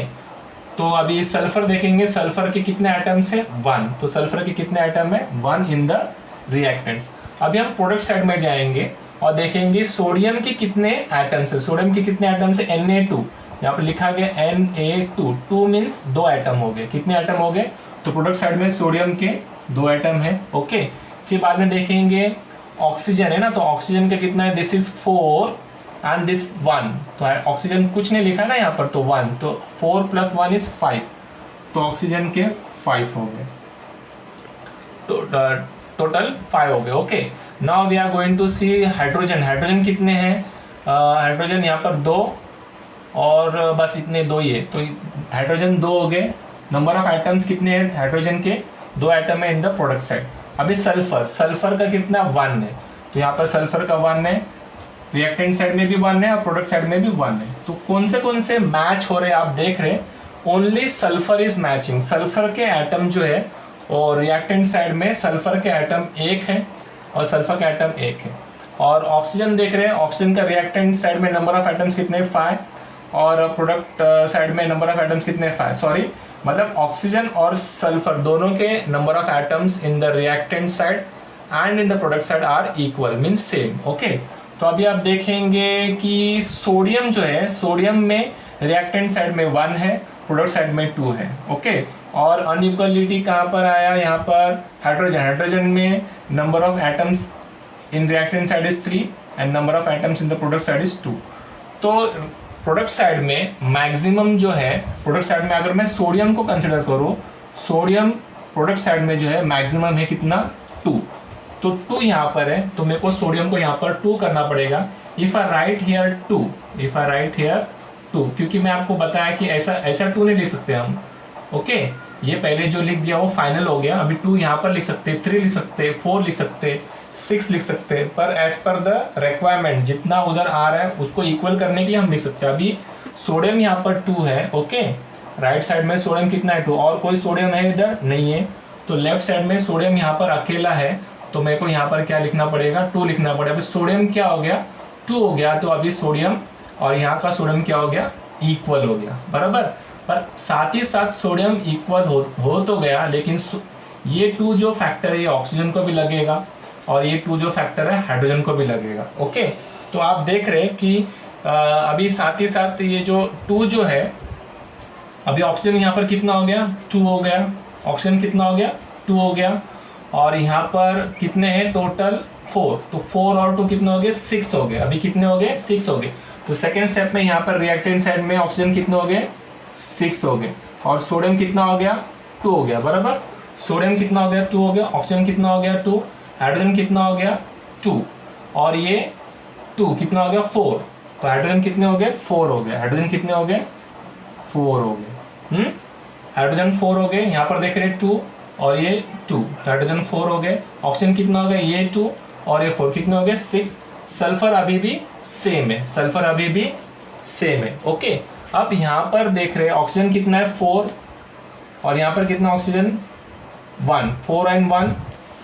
तो अभी सल्फर देखेंगे, सल्फर के कितने एटम्स है 1, तो सल्फर के कितने एटम है 1 इन द रिएक्टेंट्स। अभी हम प्रोडक्ट साइड में जाएंगे और देखेंगे सोडियम के कितने एटम्स है। सोडियम के कितने एटम्स है, Na2, यहाँ पर लिखा गया Na2, 2 मीन्स 2 एटम हो गए। कितने एटम हो गए, तो प्रोडक्ट साइड में सोडियम के 2 एटम है। ओके, फिर बाद में देखेंगे ऑक्सीजन है ना, तो ऑक्सीजन का कितना है, दिस इज 4 एंड दिस 1, तो ऑक्सीजन कुछ नहीं लिखा ना यहाँ पर, तो 1, तो 4 + 1 इज 5, तो ऑक्सीजन के 5 हो गए, तो टोटल 5 हो गए। Okay, now we are going to see hydrogen कितने हैं, हाइड्रोजन यहाँ पर 2 और बस इतने 2 ही है, तो हाइड्रोजन 2 हो गए। नंबर ऑफ एटम्स कितने हैं हाइड्रोजन के, 2 एटम है इन द प्रोडक्ट साइड। अभी सल्फर का कितना 1 है, तो यहाँ पर सल्फर का 1 है, रिएक्टेंट साइड में भी 1 है और प्रोडक्ट साइड में भी 1 है। तो कौन से मैच हो रहे हैं आप देख रहे हैं, only sulphur is matching. Sulphur के एटम जो है और रिएक्टेंट साइड में सल्फर के एटम 1 है और सल्फर का एटम 1 है। और ऑक्सीजन देख रहे हैं, ऑक्सीजन का रिएक्टेंट साइड में नंबर ऑफ एटम्स कितने 5 और प्रोडक्ट साइड में नंबर ऑफ एटम्स कितने 5, सॉरी मतलब ऑक्सीजन और सल्फर दोनों के number of atoms in the reactant side and in the product side are equal, means same. Okay, तो अभी आप देखेंगे कि सोडियम जो है, सोडियम में रिएक्टेंट साइड में 1 है, प्रोडक्ट साइड में 2 है। ओके, और अनइक्वलिटी कहाँ पर आया, यहाँ पर हाइड्रोजन में number of atoms in reactant side is 3 and number of atoms in the product side is 2। तो प्रोडक्ट साइड में मैक्सिमम जो है, प्रोडक्ट साइड में अगर मैं सोडियम को कंसिडर करूँ, सोडियम प्रोडक्ट साइड में जो है मैक्सिमम है कितना 2, तो 2 यहाँ पर है, तो मेरे को सोडियम को यहाँ पर 2 करना पड़ेगा। इफ आई राइट हियर 2, क्योंकि मैं आपको बताया कि ऐसा 2 नहीं लिख सकते हम। ओके, ये पहले जो लिख दिया वो फाइनल हो गया। अभी 2 यहाँ पर लिख सकते, 3 लिख सकते, 4 लिख सकते, 6 लिख सकते, पर एज पर द रिक्वायरमेंट जितना उधर आ रहा है उसको इक्वल करने के लिए हम लिख सकते हैं। अभी सोडियम यहाँ पर 2 है, ओके, राइट साइड में सोडियम कितना है 2, और कोई सोडियम है इधर नहीं है, तो लेफ्ट साइड में सोडियम यहाँ पर अकेला है, तो मेरे को यहाँ पर क्या लिखना पड़ेगा 2 लिखना पड़ेगा। अभी सोडियम क्या हो गया 2 हो गया, तो अभी सोडियम और यहाँ का सोडियम क्या हो गया इक्वल हो गया बराबर। पर साथ ही साथ सोडियम इक्वल हो तो गया, लेकिन ये 2 जो फैक्टर है ये ऑक्सीजन को भी लगेगा और ये 2 जो फैक्टर है हाइड्रोजन को भी लगेगा। ओके, तो आप देख रहे हैं कि अभी साथ ही साथ ये जो 2 जो है, अभी ऑक्सीजन यहाँ पर कितना हो गया 2 हो गया, ऑक्सीजन कितना हो गया 2 हो गया, और यहाँ पर कितने हैं टोटल 4, तो 4 और 2 कितने हो गए 6 हो गए। अभी कितने हो गए 6 हो गए। तो सेकेंड स्टेप में यहाँ पर रिएक्टेंट साइड में ऑक्सीजन कितने हो गए 6 हो गए, और सोडियम कितना हो गया 2 हो गया बराबर। सोडियम कितना हो गया 2 हो गया, ऑक्सीजन कितना हो गया 2, हाइड्रोजन कितना हो गया 2, और ये 2 कितना हो गया 4, तो हाइड्रोजन कितने हो गए 4 हो गए, हाइड्रोजन कितने हो गए 4 हो गए। हाइड्रोजन 4 हो गए, यहाँ पर देख रहे 2 और ये 2, हाइड्रोजन 4 हो गए। ऑक्सीजन कितना हो गया ये 2 और ये 4, कितने हो गए 6। सल्फर अभी भी सेम है, सल्फर अभी भी सेम है। ओके, अब यहाँ पर देख रहे हैं ऑक्सीजन कितना है 4, और यहाँ पर कितना oxygen 1, 4 and 1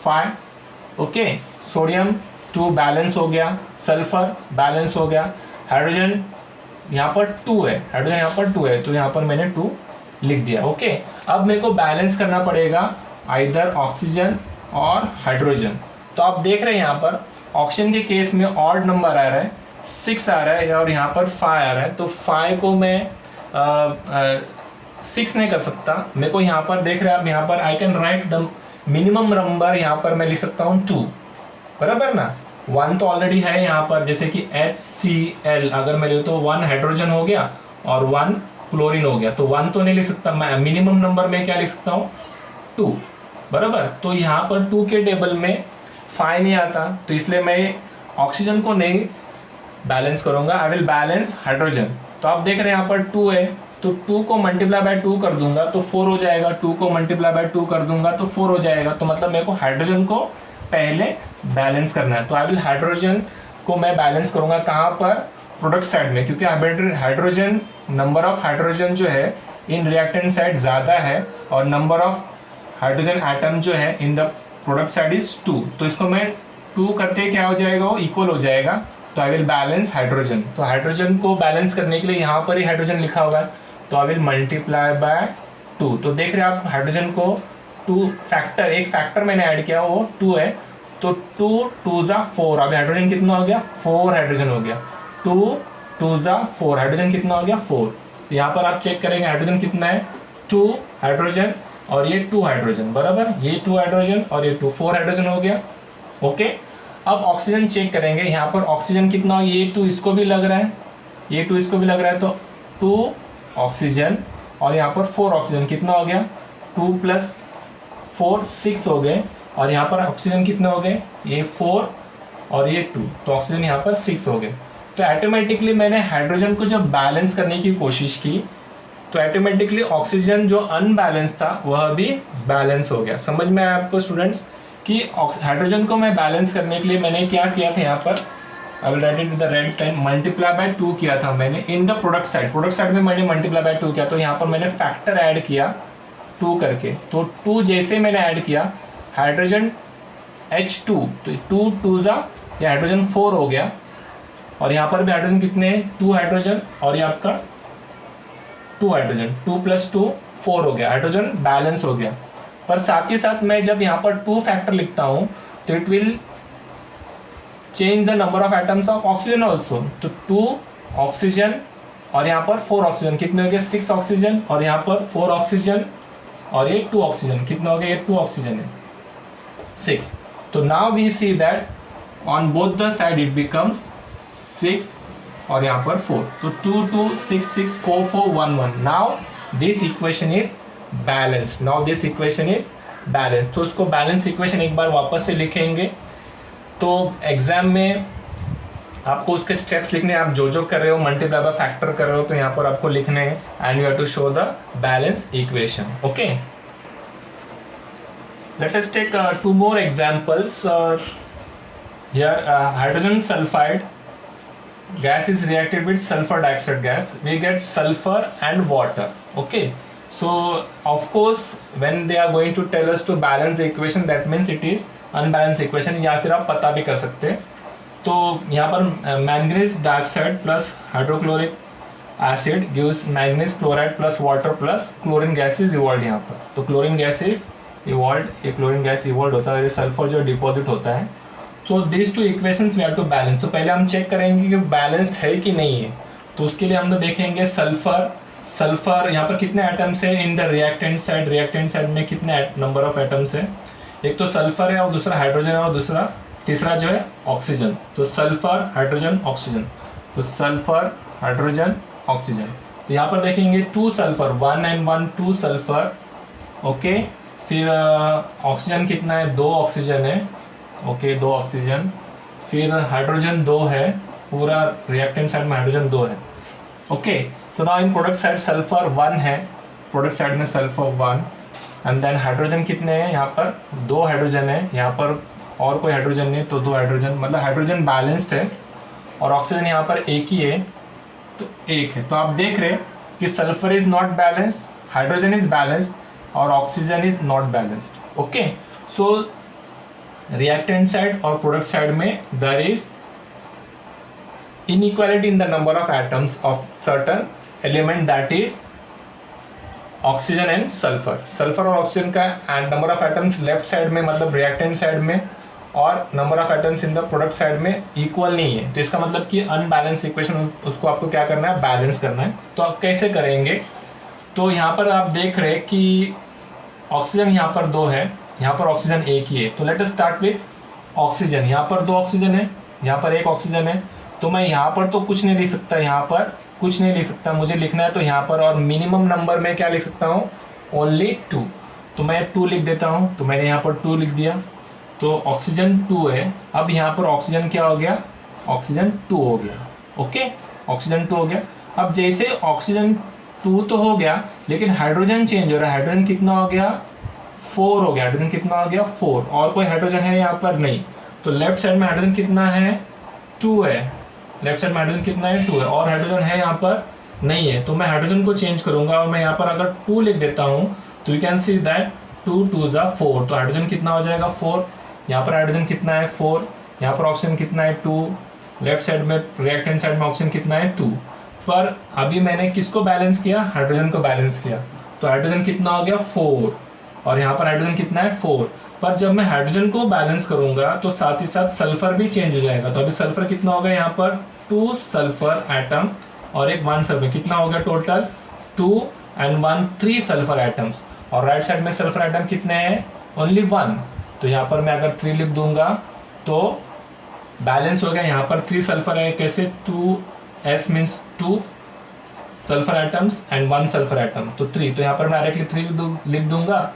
5। Okay, sodium 2 balance हो गया, सल्फर बैलेंस हो गया, हाइड्रोजन यहाँ पर 2 है, हाइड्रोजन यहाँ पर 2 है, तो यहाँ पर मैंने 2 लिख दिया। ओके, अब मेरे को बैलेंस करना पड़ेगा आइदर ऑक्सीजन और हाइड्रोजन। तो आप देख रहे हैं यहाँ पर ऑक्सीजन के केस में ऑड नंबर आ रहा है 6 आ रहा है, और यहाँ पर 5 आ रहा है, तो 5 को मैं 6 नहीं कर सकता। मेरे को यहाँ पर देख रहे हैं आप, यहाँ पर I can write the minimum number, यहाँ पर मैं लिख सकता हूँ 2 बराबर ना। 1 तो ऑलरेडी है यहाँ पर, जैसे कि HCl अगर मैं ले तो 1 हाइड्रोजन हो गया और 1 क्लोरीन हो गया, तो 1 तो नहीं लिख सकता मैं। मिनिमम नंबर में क्या लिख सकता हूँ 2 बराबर। तो यहाँ पर 2 के टेबल में 5 नहीं आता, तो इसलिए मैं ऑक्सीजन को नहीं बैलेंस करूंगा, आई विल बैलेंस हाइड्रोजन। तो आप देख रहे हैं यहाँ पर 2 है, तो 2 को मल्टीप्लाई बाय 2 कर दूंगा तो 4 हो जाएगा, 2 को मल्टीप्लाई बाय 2 कर दूंगा तो 4 हो जाएगा। तो मतलब मेरे को हाइड्रोजन को पहले बैलेंस करना है, तो आई विल हाइड्रोजन को मैं बैलेंस करूंगा कहाँ पर प्रोडक्ट साइड में, क्योंकि हाइड्रोजन नंबर ऑफ हाइड्रोजन जो है इन रिएक्टेंट साइड ज़्यादा है, और नंबर ऑफ हाइड्रोजन एटम जो है इन द प्रोडक्ट साइड इज 2। तो इसको मैं 2 करते क्या हो जाएगा वो इक्वल हो जाएगा, तो आई विल बैलेंस हाइड्रोजन। तो हाइड्रोजन को बैलेंस करने के लिए यहाँ पर ही हाइड्रोजन लिखा हुआ है, तो आई विल मल्टीप्लाई बाय 2। तो देख रहे हैं आप हाइड्रोजन को 2 फैक्टर, एक फैक्टर मैंने ऐड किया वो 2 है, तो 2 2 जा 4। अभी हाइड्रोजन कितना हो गया 4 हाइड्रोजन हो गया, 2 2 जा 4, हाइड्रोजन कितना हो गया 4। तो यहाँ पर आप चेक करेंगे हाइड्रोजन कितना है 2 हाइड्रोजन और ये 2 हाइड्रोजन बराबर, ये 2 हाइड्रोजन और ये 4 हाइड्रोजन हो गया। ओके, अब ऑक्सीजन चेक करेंगे, यहाँ पर ऑक्सीजन कितना हो, ये 2 इसको भी लग रहा है, ये 2 इसको भी लग रहा है, तो 2 ऑक्सीजन और यहाँ पर 4 ऑक्सीजन कितना हो गया 2 + 4 6 हो गए, और यहाँ पर ऑक्सीजन कितने हो गए ये 4 और ये 2, तो ऑक्सीजन यहाँ पर 6 हो गए। तो ऑटोमेटिकली मैंने हाइड्रोजन को जब बैलेंस करने की कोशिश की तो ऑटोमेटिकली ऑक्सीजन जो अनबैलेंस था वह भी बैलेंस हो गया। समझ में आया आपको स्टूडेंट्स कि हाइड्रोजन को मैं बैलेंस करने के लिए मैंने क्या किया था, यहाँ पर I will write it with the red pen, multiply by 2 किया था मैंने इन द प्रोडक्ट साइड में मैंने मल्टीप्लाई बाय 2 किया, तो यहाँ पर मैंने फैक्टर ऐड किया 2 करके, तो 2 जैसे मैंने ऐड किया हाइड्रोजन H2, तो 2 2 जा ये हाइड्रोजन 4 हो गया, और यहाँ पर भी हाइड्रोजन कितने हैं 2 हाइड्रोजन और ये आपका 2 हाइड्रोजन, 2 + 2 4 हो गया, हाइड्रोजन बैलेंस हो गया। पर साथ ही साथ मैं जब यहाँ पर 2 फैक्टर लिखता हूँ तो it will change the number of atoms of oxygen also, तो 2 ऑक्सीजन और यहाँ पर 4 ऑक्सीजन कितने हो गए 6 ऑक्सीजन, और यहाँ पर 4 ऑक्सीजन और ये 2 ऑक्सीजन कितना हो गया, ये 2 ऑक्सीजन है 6। तो now we see that on both the side it becomes 6 और यहाँ पर 4, तो 2 2 6 6 4 4 1 1। Now this equation is balanced, now this equation is balanced. तो उसको बैलेंस इक्वेशन एक बार वापस से लिखेंगे, तो एग्जाम में आपको उसके स्टेप्स लिखने, आप जो जो कर रहे हो मल्टीप्लाई बाय फैक्टर कर रहे हो तो यहाँ पर आपको लिखने हैं, and you have to show the balance equation. Okay, let us take 2 more examples. Here hydrogen sulfide gas is reacted with sulfur dioxide gas, we get sulfur and water. Okay, so of course when they are going to tell us to balance the equation, that means it is unbalanced equation, या फिर आप पता भी कर सकते हैं। तो यहाँ पर manganese dioxide plus hydrochloric acid gives manganese chloride plus water plus chlorine gas is evolve यहाँ पर। तो क्लोरीन गैस इज इवॉल्व, ये क्लोरीन गैस इवॉल्व होता है, सल्फर जो डिपॉजिट होता है। तो this two equations we have to balance. तो पहले हम चेक करेंगे कि बैलेंस्ड है कि नहीं है। तो उसके लिए हम तो देखेंगे सल्फर यहाँ पर कितने एटम्स है इन द रिएक्टेंट साइड में कितने नंबर ऑफ एटम्स है। एक तो सल्फर है और दूसरा हाइड्रोजन है और तीसरा जो है ऑक्सीजन। तो सल्फर हाइड्रोजन ऑक्सीजन, तो सल्फर हाइड्रोजन ऑक्सीजन। तो यहाँ पर देखेंगे 2 सल्फर, 1 and 1 2 सल्फर। ओके, फिर ऑक्सीजन कितना है, 2 ऑक्सीजन है। Okay, 2 oxygen. फिर हाइड्रोजन 2 है, पूरा रिएक्टेंट साइड में हाइड्रोजन 2 है। Okay, so now in product side sulphur 1 है, प्रोडक्ट साइड में सल्फर 1 एंड देन हाइड्रोजन कितने हैं, यहाँ पर 2 हाइड्रोजन है, यहाँ पर और कोई हाइड्रोजन नहीं तो 2 हाइड्रोजन, मतलब हाइड्रोजन बैलेंस्ड है और ऑक्सीजन यहाँ पर एक ही है तो 1 है। तो आप देख रहे हैं कि sulphur is not balanced, hydrogen is balanced और oxygen is not balanced. Okay, so reactant side और प्रोडक्ट साइड में there is inequality in the number of atoms of certain element, that is oxygen and sulphur और oxygen का number of atoms left side में मतलब reactant side में और number of atoms in the product side में equal नहीं है। तो इसका मतलब कि अनबैलेंस इक्वेशन, उसको आपको क्या करना है, बैलेंस करना है। तो आप कैसे करेंगे, तो यहाँ पर आप देख रहे हैं कि ऑक्सीजन यहाँ पर 2 है, यहाँ पर ऑक्सीजन 1 ही है। तो let us start with oxygen. यहाँ पर 2 ऑक्सीजन है, यहाँ पर 1 ऑक्सीजन है। तो मैं यहाँ पर तो कुछ नहीं लिख सकता, यहाँ पर कुछ नहीं लिख सकता, मुझे लिखना है तो यहाँ पर, और मिनिमम नंबर में क्या लिख सकता हूँ, ओनली 2। तो मैं 2 लिख देता हूँ। तो मैंने यहाँ पर 2 लिख दिया, तो ऑक्सीजन 2 है। अब यहाँ पर ऑक्सीजन क्या हो गया, ऑक्सीजन 2 हो गया। ओके, ऑक्सीजन 2 हो गया। अब जैसे ऑक्सीजन 2 तो हो गया, लेकिन हाइड्रोजन चेंज हो रहा है। हाइड्रोजन कितना हो गया, 4 हो गया। हाइड्रोजन कितना हो गया, 4। और कोई हाइड्रोजन है यहाँ पर नहीं। तो लेफ्ट साइड में हाइड्रोजन कितना है, 2 है। लेफ्ट साइड में हाइड्रोजन कितना है, 2 है। और हाइड्रोजन है यहाँ पर नहीं है। तो मैं हाइड्रोजन को चेंज करूंगा और मैं यहाँ पर अगर 2 लिख देता हूँ तो यू कैन सी दैट 2 2 ज़ा 4। तो हाइड्रोजन कितना हो जाएगा, 4। यहाँ पर हाइड्रोजन कितना है, 4। यहाँ पर ऑक्सीजन कितना है, 2। लेफ्ट साइड में रिएक्टेंट साइड में ऑक्सीजन कितना है, 2। पर अभी मैंने किसको बैलेंस किया, हाइड्रोजन को बैलेंस किया। तो हाइड्रोजन कितना हो गया, 4। और यहाँ पर हाइड्रोजन कितना है, 4। पर जब मैं हाइड्रोजन को बैलेंस करूंगा तो साथ ही साथ सल्फर भी चेंज हो जाएगा। तो अभी सल्फर कितना होगा, यहाँ पर 2 सल्फर एटम और एक 1 सल्फर, कितना हो गया टोटल, 2 and 1 3 सल्फर एटम्स। और राइट साइड में सल्फर एटम कितने हैं, ओनली 1। तो यहाँ पर मैं अगर 3 लिख दूंगा तो बैलेंस हो गया। यहाँ पर 3 सल्फर है, कैसे, 2s means 2 sulphur atoms and 1 sulphur atom, तो 3। तो यहाँ पर मैं डायरेक्टली 3 लिख दूंगा।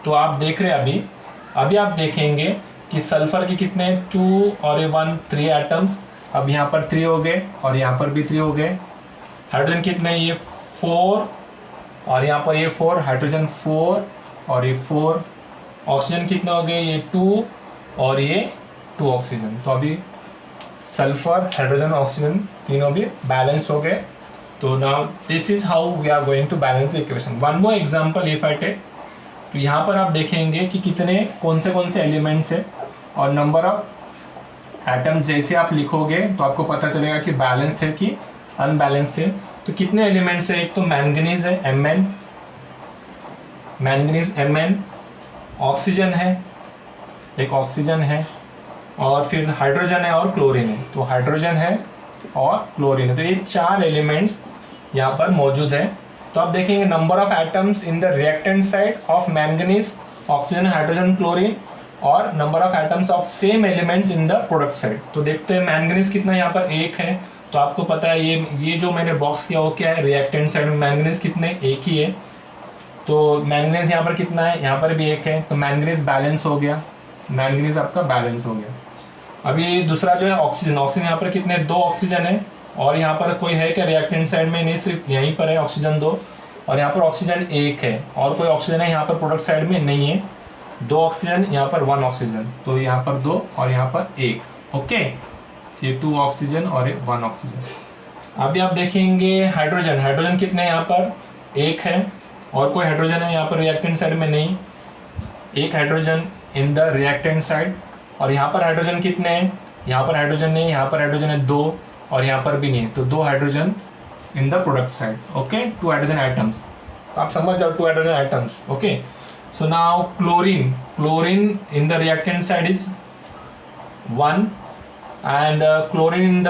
तो आप देख रहे हैं अभी आप देखेंगे कि सल्फर के कितने, 2 और 1 3 एटम्स। अब यहाँ पर 3 हो गए और यहाँ पर भी 3 हो गए। हाइड्रोजन कितने, ये 4 और यहाँ पर ये 4, हाइड्रोजन 4 और ये 4। ऑक्सीजन कितने हो गए, ये 2 और ये 2 ऑक्सीजन। तो अभी सल्फर हाइड्रोजन ऑक्सीजन तीनों भी बैलेंस हो गए। तो now this is how we are going to balance the equation. One more example if I take, तो यहाँ पर आप देखेंगे कि कितने कौन से एलिमेंट्स है और नंबर ऑफ एटम्स जैसे आप लिखोगे तो आपको पता चलेगा कि बैलेंस्ड है कि अनबैलेंस्ड है। तो कितने एलिमेंट्स है, एक तो मैंगनीज है Mn, मैंगनीज Mn, ऑक्सीजन है, एक ऑक्सीजन है, और फिर हाइड्रोजन है और क्लोरीन है। तो हाइड्रोजन है और क्लोरीन है। तो ये 4 एलिमेंट्स यहाँ पर मौजूद है। तो आप देखेंगे number of atoms in the reactant side of manganese, oxygen, hydrogen, chlorine, और number of atoms of same elements in the product side. तो देखते हैं मैंगनीज कितना, यहाँ पर 1 है। तो आपको पता है ये जो मैंने बॉक्स किया वो क्या है, रिएक्टेंट साइड में मैंगनीज कितने, 1 ही है। तो मैंगनीज यहाँ पर कितना है, यहाँ पर भी 1 है। तो मैंगनीज बैलेंस हो गया, मैंगनीज आपका बैलेंस हो गया। अभी दूसरा जो है ऑक्सीजन, ऑक्सीजन यहाँ पर कितने, 2 ऑक्सीजन है। और यहाँ पर कोई है क्या रिएक्टेंट साइड में, नहीं, सिर्फ यहीं पर है ऑक्सीजन 2, और यहाँ पर ऑक्सीजन 1 है। और कोई ऑक्सीजन है यहाँ पर प्रोडक्ट साइड में नहीं है, 2 ऑक्सीजन, यहाँ पर 1 ऑक्सीजन। तो यहाँ पर 2 और यहाँ पर 1। ओके, ये 2 ऑक्सीजन और 1 ऑक्सीजन। अभी आप देखेंगे हाइड्रोजन, हाइड्रोजन कितने हैं यहाँ पर, 1 है। और कोई हाइड्रोजन है यहाँ पर रिएक्टेंट साइड में, नहीं, 1 hydrogen in the reactant side. और यहाँ पर हाइड्रोजन कितने हैं, यहाँ पर हाइड्रोजन नहीं, यहाँ पर हाइड्रोजन है 2 और यहाँ पर भी नहीं, तो 2 hydrogen in the product side. Okay, 2 hydrogen items, तो आप समझ जाओ 2 hydrogen items. Okay, so now chlorine, chlorine in the reactant side is 1 and chlorine in the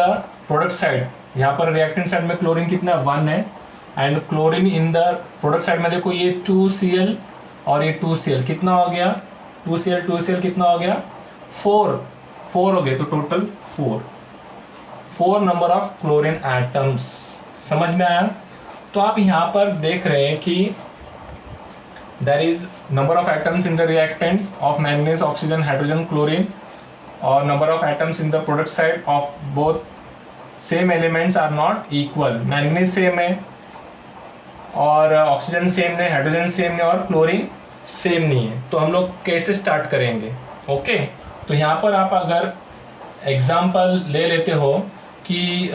product side, यहाँ पर रिएक्टेंट साइड में क्लोरीन कितना 1 है। And chlorine in the product side में देखो ये 2Cl और ये 2Cl, कितना हो गया 2Cl कितना हो गया 4 हो गए, तो total 4 number of chlorine atoms. समझ में आया। तो आप यहाँ पर देख रहे हैं कि there is number of atoms in the reactants of manganese, oxygen, hydrogen, chlorine, और number of atoms in the product side of both same elements are not equal. Manganese same है और ऑक्सीजन सेम नहीं, hydrogen same नहीं और chlorine same नहीं है। तो हम लोग कैसे स्टार्ट करेंगे। ओके, तो यहाँ पर आप अगर एग्जाम्पल ले लेते हो कि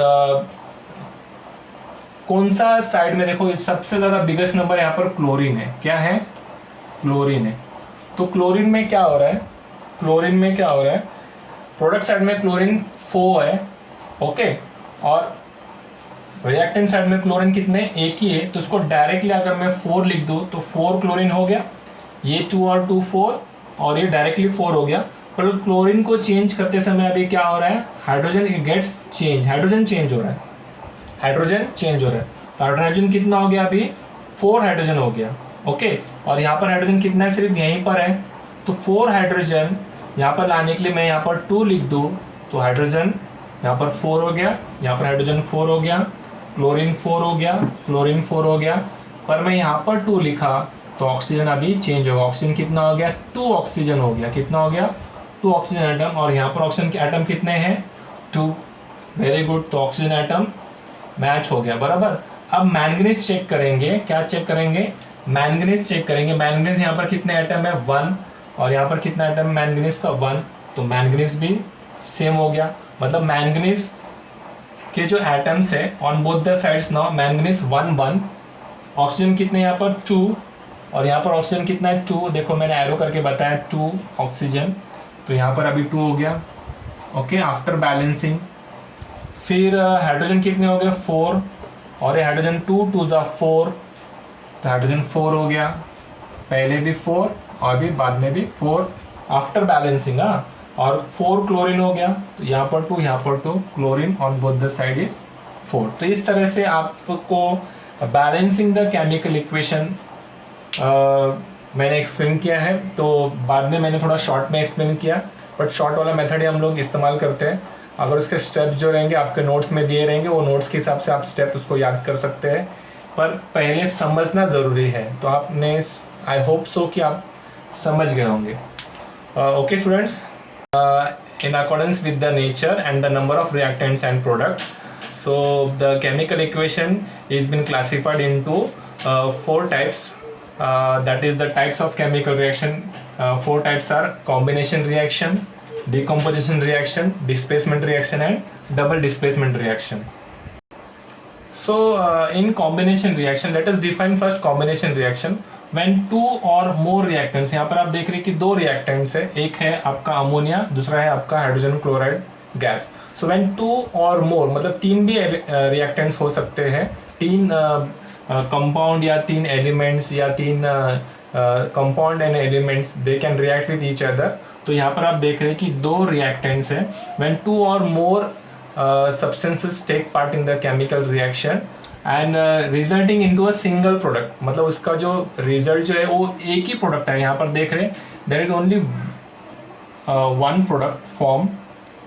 कौन सा साइड में, देखो सबसे ज़्यादा बिगेस्ट नंबर यहाँ पर क्लोरीन है। क्या है, क्लोरीन है। तो क्लोरीन में क्या हो रहा है, क्लोरीन में क्या हो रहा है, प्रोडक्ट साइड में क्लोरीन 4 है। ओके, और रिएक्टेंट साइड में क्लोरीन कितने, 1 ही है। तो इसको डायरेक्टली अगर मैं 4 लिख दूँ तो 4 क्लोरीन हो गया, ये 2 और 2 4, और ये डायरेक्टली 4 हो गया। पर क्लोरीन को चेंज करते समय अभी क्या हो रहा है, hydrogen gets change, hydrogen change हो रहा है, हाइड्रोजन चेंज हो रहा है। तो हाइड्रोजन कितना हो गया, अभी 4 हाइड्रोजन हो गया। ओके, और यहाँ पर हाइड्रोजन कितना है, सिर्फ यहीं पर है। तो 4 हाइड्रोजन यहाँ पर लाने के लिए मैं यहाँ पर 2 लिख दूँ तो हाइड्रोजन यहाँ पर 4 हो गया, यहाँ पर हाइड्रोजन 4 हो गया, क्लोरीन 4 हो गया, क्लोरीन 4 हो गया। पर मैं यहाँ पर 2 लिखा तो ऑक्सीजन अभी चेंज होगा। ऑक्सीजन कितना हो गया, 2 ऑक्सीजन हो गया, कितना हो गया 2 ऑक्सीजन एटम। और यहाँ पर ऑक्सीजन के एटम कितने हैं, 2। वेरी गुड, तो ऑक्सीजन एटम मैच हो गया, बराबर। अब मैंगनीज चेक करेंगे, क्या चेक करेंगे, मैंगनीज चेक करेंगे। मैंगनीज यहाँ पर कितने एटम है, 1, और यहाँ पर कितना एटम मैंगनीज का, 1। तो मैंगनीज भी सेम हो गया, मतलब मैंगनीज के जो एटम्स है on both the sides now manganese 1 1। Oxygen कितने यहाँ पर 2, और यहाँ पर ऑक्सीजन कितना है 2, देखो मैंने एरो करके बताया 2 ऑक्सीजन, तो यहाँ पर अभी 2 हो गया। Okay, after balancing. फिर हाइड्रोजन कितने हो गए 4, और ये हाइड्रोजन 2 2 ज़ा 4, तो हाइड्रोजन 4 हो गया, पहले भी 4 और भी बाद में भी 4 आफ्टर बैलेंसिंग। हाँ, और 4 क्लोरीन हो गया, तो यहाँ पर 2 यहाँ पर 2, chlorine on both the side is 4। तो इस तरह से आपको बैलेंसिंग द केमिकल इक्वेशन मैंने एक्सप्लेन किया है। तो बाद में मैंने थोड़ा शॉर्ट में एक्सप्लेन किया, बट शॉर्ट वाला मेथड ही हम लोग इस्तेमाल करते हैं। अगर उसके स्टेप्स जो रहेंगे आपके नोट्स में दिए रहेंगे, वो नोट्स के हिसाब से आप स्टेप उसको याद कर सकते हैं, पर पहले समझना ज़रूरी है। तो आपने, आई होप सो कि आप समझ गए होंगे। Okay students, in accordance with the nature and the number of reactants and products, so the chemical equation is been classified into 4 types. That is the types of chemical reaction. 4 types are combination reaction, decomposition reaction, displacement reaction and double displacement reaction. So in combination reaction, let us define first combination reaction. When 2 or more reactants, यहाँ पर आप देख रहे हैं कि 2 reactants है, एक है आपका अमोनिया, दूसरा है आपका hydrogen chloride gas. So when 2 or more, मतलब 3 भी reactants हो सकते हैं, 3 कंपाउंड या 3 एलिमेंट्स या 3 compound and elements, they can react with each other. तो यहाँ पर आप देख रहे हैं कि 2 reactants हैं। When 2 or more substances take part in the chemical reaction and resulting into a single product, मतलब उसका जो रिजल्ट जो है वो एक ही प्रोडक्ट है। यहाँ पर देख रहे हैं there is only 1 product form,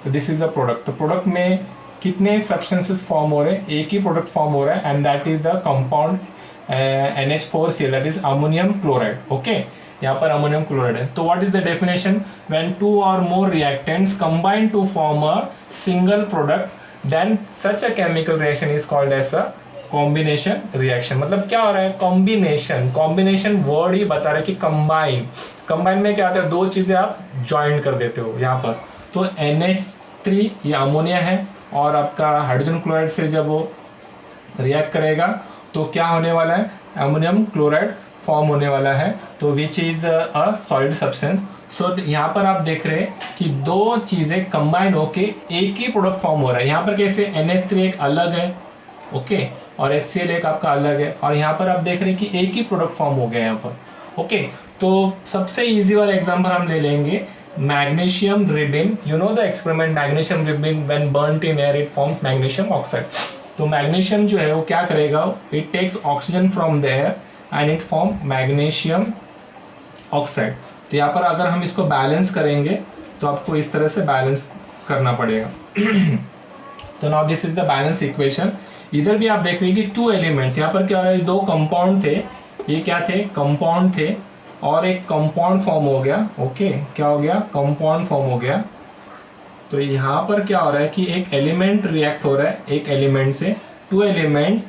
तो दिस इज अ प्रोडक्ट। तो प्रोडक्ट में कितने सब्सटेंसेस फॉर्म हो रहे हैं, एक ही प्रोडक्ट फॉर्म हो रहा है, and that is the compound NH4Cl, that is ammonium chloride. Okay, यहाँ पर अमोनियम क्लोराइड है। तो what is the definition, when 2 or more reactants combine to form a single product, then such a chemical reaction is called as a combination reaction. मतलब क्या हो रहा है, combination, combination word ही बता रहा है कि कंबाइन। कंबाइन में क्या आता है, 2 चीजें आप ज्वाइन कर देते हो यहाँ पर। तो NH 3 ये अमोनिया है, और आपका हाइड्रोजन क्लोराइड से जब वो रिएक्ट करेगा तो क्या होने वाला है, अमोनियम क्लोराइड फॉर्म होने वाला है, तो which is a solid substance. So यहाँ पर आप देख रहे हैं कि दो चीज़ें कंबाइन होके एक ही प्रोडक्ट फॉर्म हो रहा है। यहाँ पर कैसे NH3 एक अलग है, ओके, और HCl एक आपका अलग है, और यहाँ पर आप देख रहे हैं कि एक ही प्रोडक्ट फॉर्म हो गया यहाँ पर, ओके। तो सबसे इजी वाला एग्जांपल हम ले लेंगे magnesium ribbon. You know the experiment magnesium ribbon when burnt in air it forms magnesium oxide. तो मैग्नीशियम जो है वो क्या करेगा, it takes oxygen from the air and it form magnesium oxide. तो यहाँ पर अगर हम इसको बैलेंस करेंगे तो आपको इस तरह से बैलेंस करना पड़ेगा। तो now this is the balance equation. इधर भी आप देख रहे हैं कि 2 एलिमेंट्स, यहाँ पर क्या हो रहा है, 2 कंपाउंड थे, ये क्या थे, कंपाउंड थे, और एक कंपाउंड फॉर्म हो गया, ओके, क्या हो गया, कंपाउंड फॉर्म हो गया। तो यहाँ पर क्या हो रहा है कि एक एलिमेंट रिएक्ट हो रहा है एक एलिमेंट से, 2 elements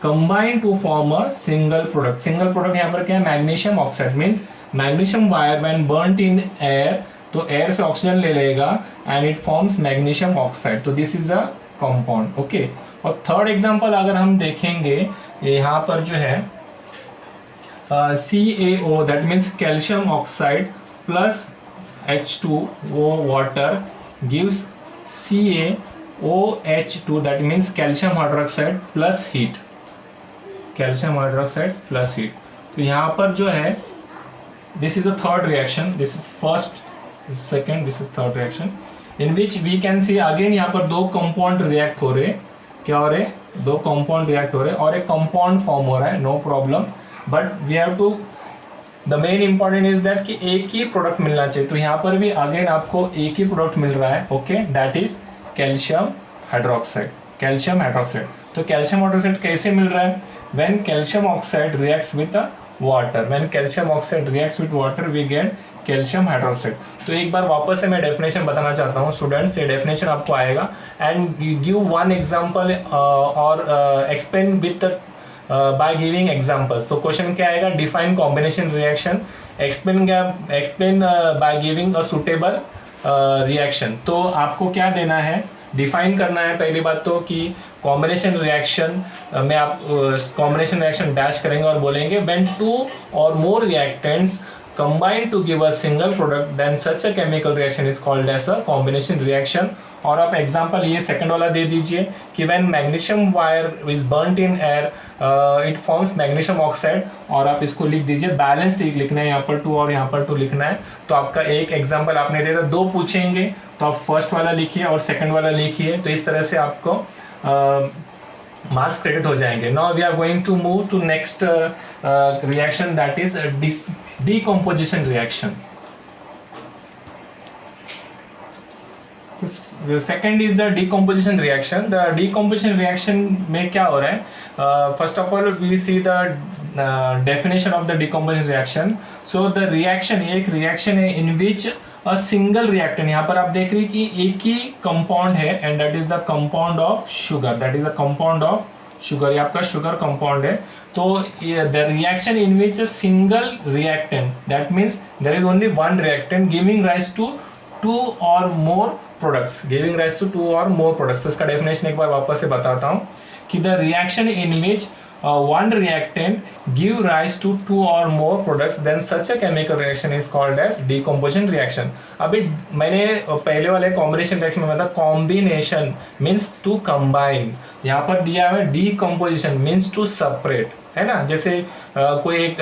combine to form a single product. Single product यहाँ पर क्या है, magnesium oxide, means magnesium wire when burnt in air, तो एयर से ऑक्सीजन ले लेगा and it forms magnesium oxide. तो this is a compound, okay. और थर्ड एग्जांपल अगर हम देखेंगे, यहाँ पर जो है CaO, that means calcium oxide plus H2O water gives CaOH2, that means calcium hydroxide plus heat, calcium hydroxide plus heat. तो यहाँ पर जो है this is the third reaction, this is first, this is second, this is third reaction, in which we can see again यहाँ पर 2 compound react हो रहे, क्या हो रहे, 2 कंपाउंड रिएक्ट हो रहे और एक कंपाउंड फॉर्म हो रहा है, no problem, but we have to, the main important is that कि एक ही प्रोडक्ट मिलना चाहिए। तो यहाँ पर भी अगेन आपको एक ही प्रोडक्ट मिल रहा है, okay, that is calcium hydroxide, calcium hydroxide. तो कैल्शियम हाइड्रोक्साइड कैसे मिल रहा है, when calcium oxide reacts with water, when calcium oxide reacts with water we get calcium hydroxide। तो एक बार वापस से मैं डेफिनेशन बताना चाहता हूँ स्टूडेंट्स, ये डेफिनेशन आपको आएगा एंड गिव वन एग्जांपल और explain with by giving examples. तो क्वेश्चन क्या आएगा, define combination reaction, explain by giving a suitable reaction. तो आपको क्या देना है, डिफाइन करना है पहली बात तो कि कॉम्बिनेशन रिएक्शन में आप कॉम्बिनेशन रिएक्शन डैश करेंगे और बोलेंगे व्हेन 2 और more reactants combine to give a single product then such a chemical reaction is called as a combination reaction। और आप एग्जांपल ये सेकंड वाला दे दीजिए कि when magnesium wire is burnt in air it forms magnesium oxide, और आप इसको लिख दीजिए, बैलेंस लिखना है यहाँ पर 2 और यहाँ पर 2 लिखना है। तो आपका एक एग्जांपल आपने दे दिया, 2 पूछेंगे तो आप फर्स्ट वाला लिखिए और सेकंड वाला लिखिए, तो इस तरह से आपको मार्क्स क्रेडिट हो जाएंगे। Now we are going to move to next reaction, that is decomposition reaction। The second is the decomposition reaction। The decomposition reaction में क्या हो रहा है, first of all we see the definition of the decomposition reaction। So the reaction एक reaction है in which a single reactant, यहाँ पर आप देख रहे हैं कि एक ही compound है and that is the compound of sugar, that is the compound of sugar, ये आपका शुगर कंपाउंड है। तो the reaction in which a single reactant, that means there is only one reactant giving rise to 2 और more products, giving rise to 2 और more products. इसका definition एक बार वापस से बताता हूँ कि the reaction in which one reactant give rise to 2 or more products then such a chemical reaction is called as decomposition reaction। अभी मैंने पहले वाले कॉम्बिनेशन रिएक्शन में बताया कॉम्बिनेशन मीन्स टू कंबाइन, यहाँ पर दिया है decomposition मीन्स टू सेपरेट, है ना। जैसे कोई एक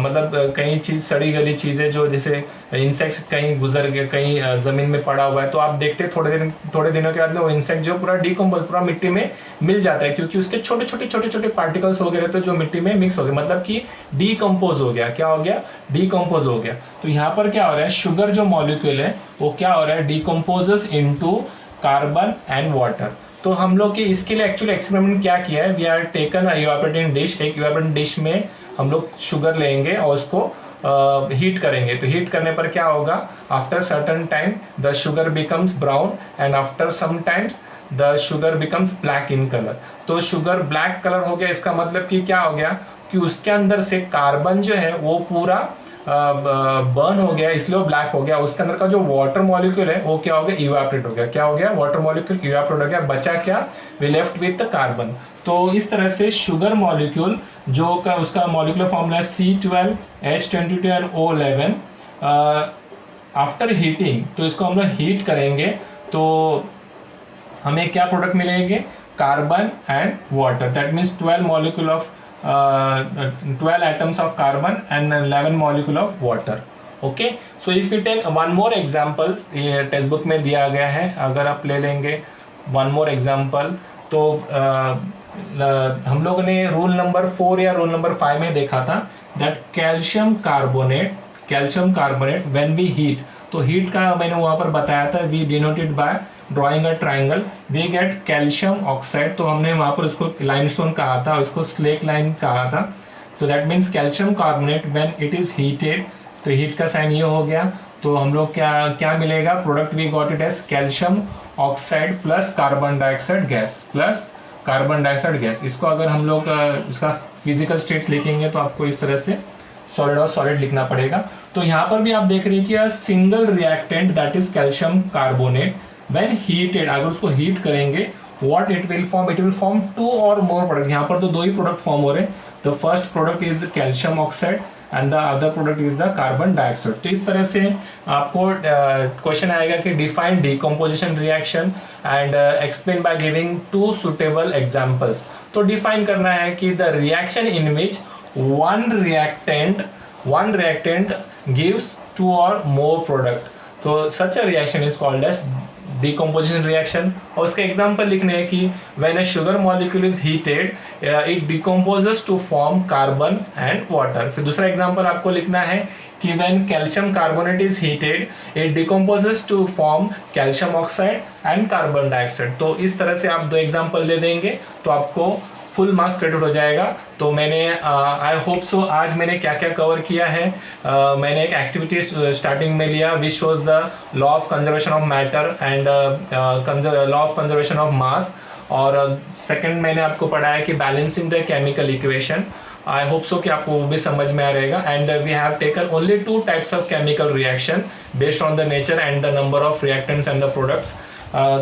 मतलब कहीं चीज़ सड़ी गली चीज़ें जो जैसे इंसेक्ट कहीं गुजर गए, कहीं ज़मीन में पड़ा हुआ है, तो आप देखते हैं थोड़े दिनों के बाद में वो इंसेक्ट जो पूरा डिकम्पोज पूरा मिट्टी में मिल जाता है, क्योंकि उसके छोटे छोटे पार्टिकल्स हो गए रहते हैं जो मिट्टी में मिक्स हो गए, मतलब कि डिकम्पोज हो गया। क्या हो गया, डिकम्पोज हो गया। तो यहाँ पर क्या हो रहा है, शुगर जो मॉलिक्यूल है वो क्या हो रहा है, decomposes into carbon and water. तो हम लोग के इसके लिए एक्चुअली एक्सपेरिमेंट क्या किया है, we are taken evaporating dish, एक इवापोरेटिंग डिश में हम लोग शुगर लेंगे और उसको हीट करेंगे। तो हीट करने पर क्या होगा, after certain time the sugar becomes brown and after some times the sugar becomes black in colour. तो शुगर ब्लैक कलर हो गया, इसका मतलब कि क्या हो गया कि उसके अंदर से कार्बन जो है वो पूरा बर्न हो गया इसलिए वो ब्लैक हो गया, उसके अंदर का जो वाटर मॉलिक्यूल है वो क्या हो गया, इवापोरेट हो गया। क्या हो गया, वाटर मॉलिक्यूल इवापोरेट हो गया, बचा क्या, we left with the carbon. तो इस तरह से शुगर मॉलिक्यूल जो का उसका molecular formula C12H22NO11, after heating, तो इसको हम लोग हीट करेंगे तो हमें क्या प्रोडक्ट मिलेंगे, carbon and water, that means 12 molecule of 12 atoms of carbon and 11 molecule of water. Okay, so if we take one more examples, ये टेक्स्ट बुक में दिया गया है, अगर आप ले लेंगे one more example तो हम लोगों ने रूल नंबर 4 या रूल नंबर 5 में देखा था that calcium carbonate when we heat, तो हीट का मैंने वहाँ पर बताया था, we denoted by drawing a triangle, we get calcium oxide, तो हमने वहाँ पर उसको लाइमस्टोन कहा था, उसको स्लेट लाइन कहा था। तो that means calcium carbonate when it is heated, तो हीट का साइन ये हो गया, तो हम लोग क्या मिलेगा, product we got it as calcium oxide plus carbon dioxide gas. इसको अगर हम लोग इसका फिजिकल स्टेट लिखेंगे तो आपको इस तरह से सॉलिड और सॉलिड लिखना पड़ेगा। तो यहाँ पर भी आप देख रहे हैं कि single reactant that is calcium carbonate when heated, अगर उसको हीट करेंगे व्हाट इट विल फॉर्म 2 और मोर प्रोडक्ट। यहाँ पर तो 2 ही प्रोडक्ट फॉर्म हो रहे हैं, the first product is the calcium oxide and the other product is the carbon dioxide. तो इस तरह से आपको क्वेश्चन आएगा कि define decomposition reaction and explain by giving 2 suitable examples. तो डिफाइन करना है कि the reaction in which one reactant gives 2 or more product, तो such a reaction is called as decomposition reaction। और उसका एग्जाम्पल लिखने है कि when a sugar molecule is heated it decomposes to form carbon and water। फिर दूसरा example आपको लिखना है कि when calcium carbonate is heated it decomposes to form calcium oxide and carbon dioxide। तो इस तरह से आप 2 एग्जाम्पल दे देंगे तो आपको फुल मार्क्स क्रेडिट हो जाएगा। तो मैंने आई होप सो आज मैंने क्या क्या कवर किया है, मैंने एक एक्टिविटी स्टार्टिंग में लिया which shows the law of conservation of matter and law of conservation of mass, और सेकंड मैंने आपको पढ़ाया कि balancing the chemical equation. I hope so कि आपको वो भी समझ में आ रहेगा। And we have taken only 2 types of chemical reaction based on the nature and the number of reactants and the products.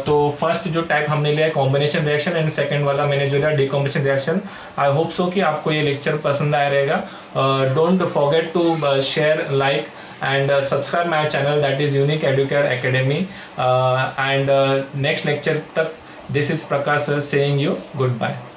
तो फर्स्ट जो टाइप हमने लिया है कॉम्बिनेशन रिएक्शन एंड सेकंड वाला मैंने जो लिया decomposition reaction. I hope so कि आपको ये लेक्चर पसंद आया रहेगा। Don't forget to share, like and subscribe my channel that is Unique Educare Academy and next lecture tak this is Prakash saying you goodbye।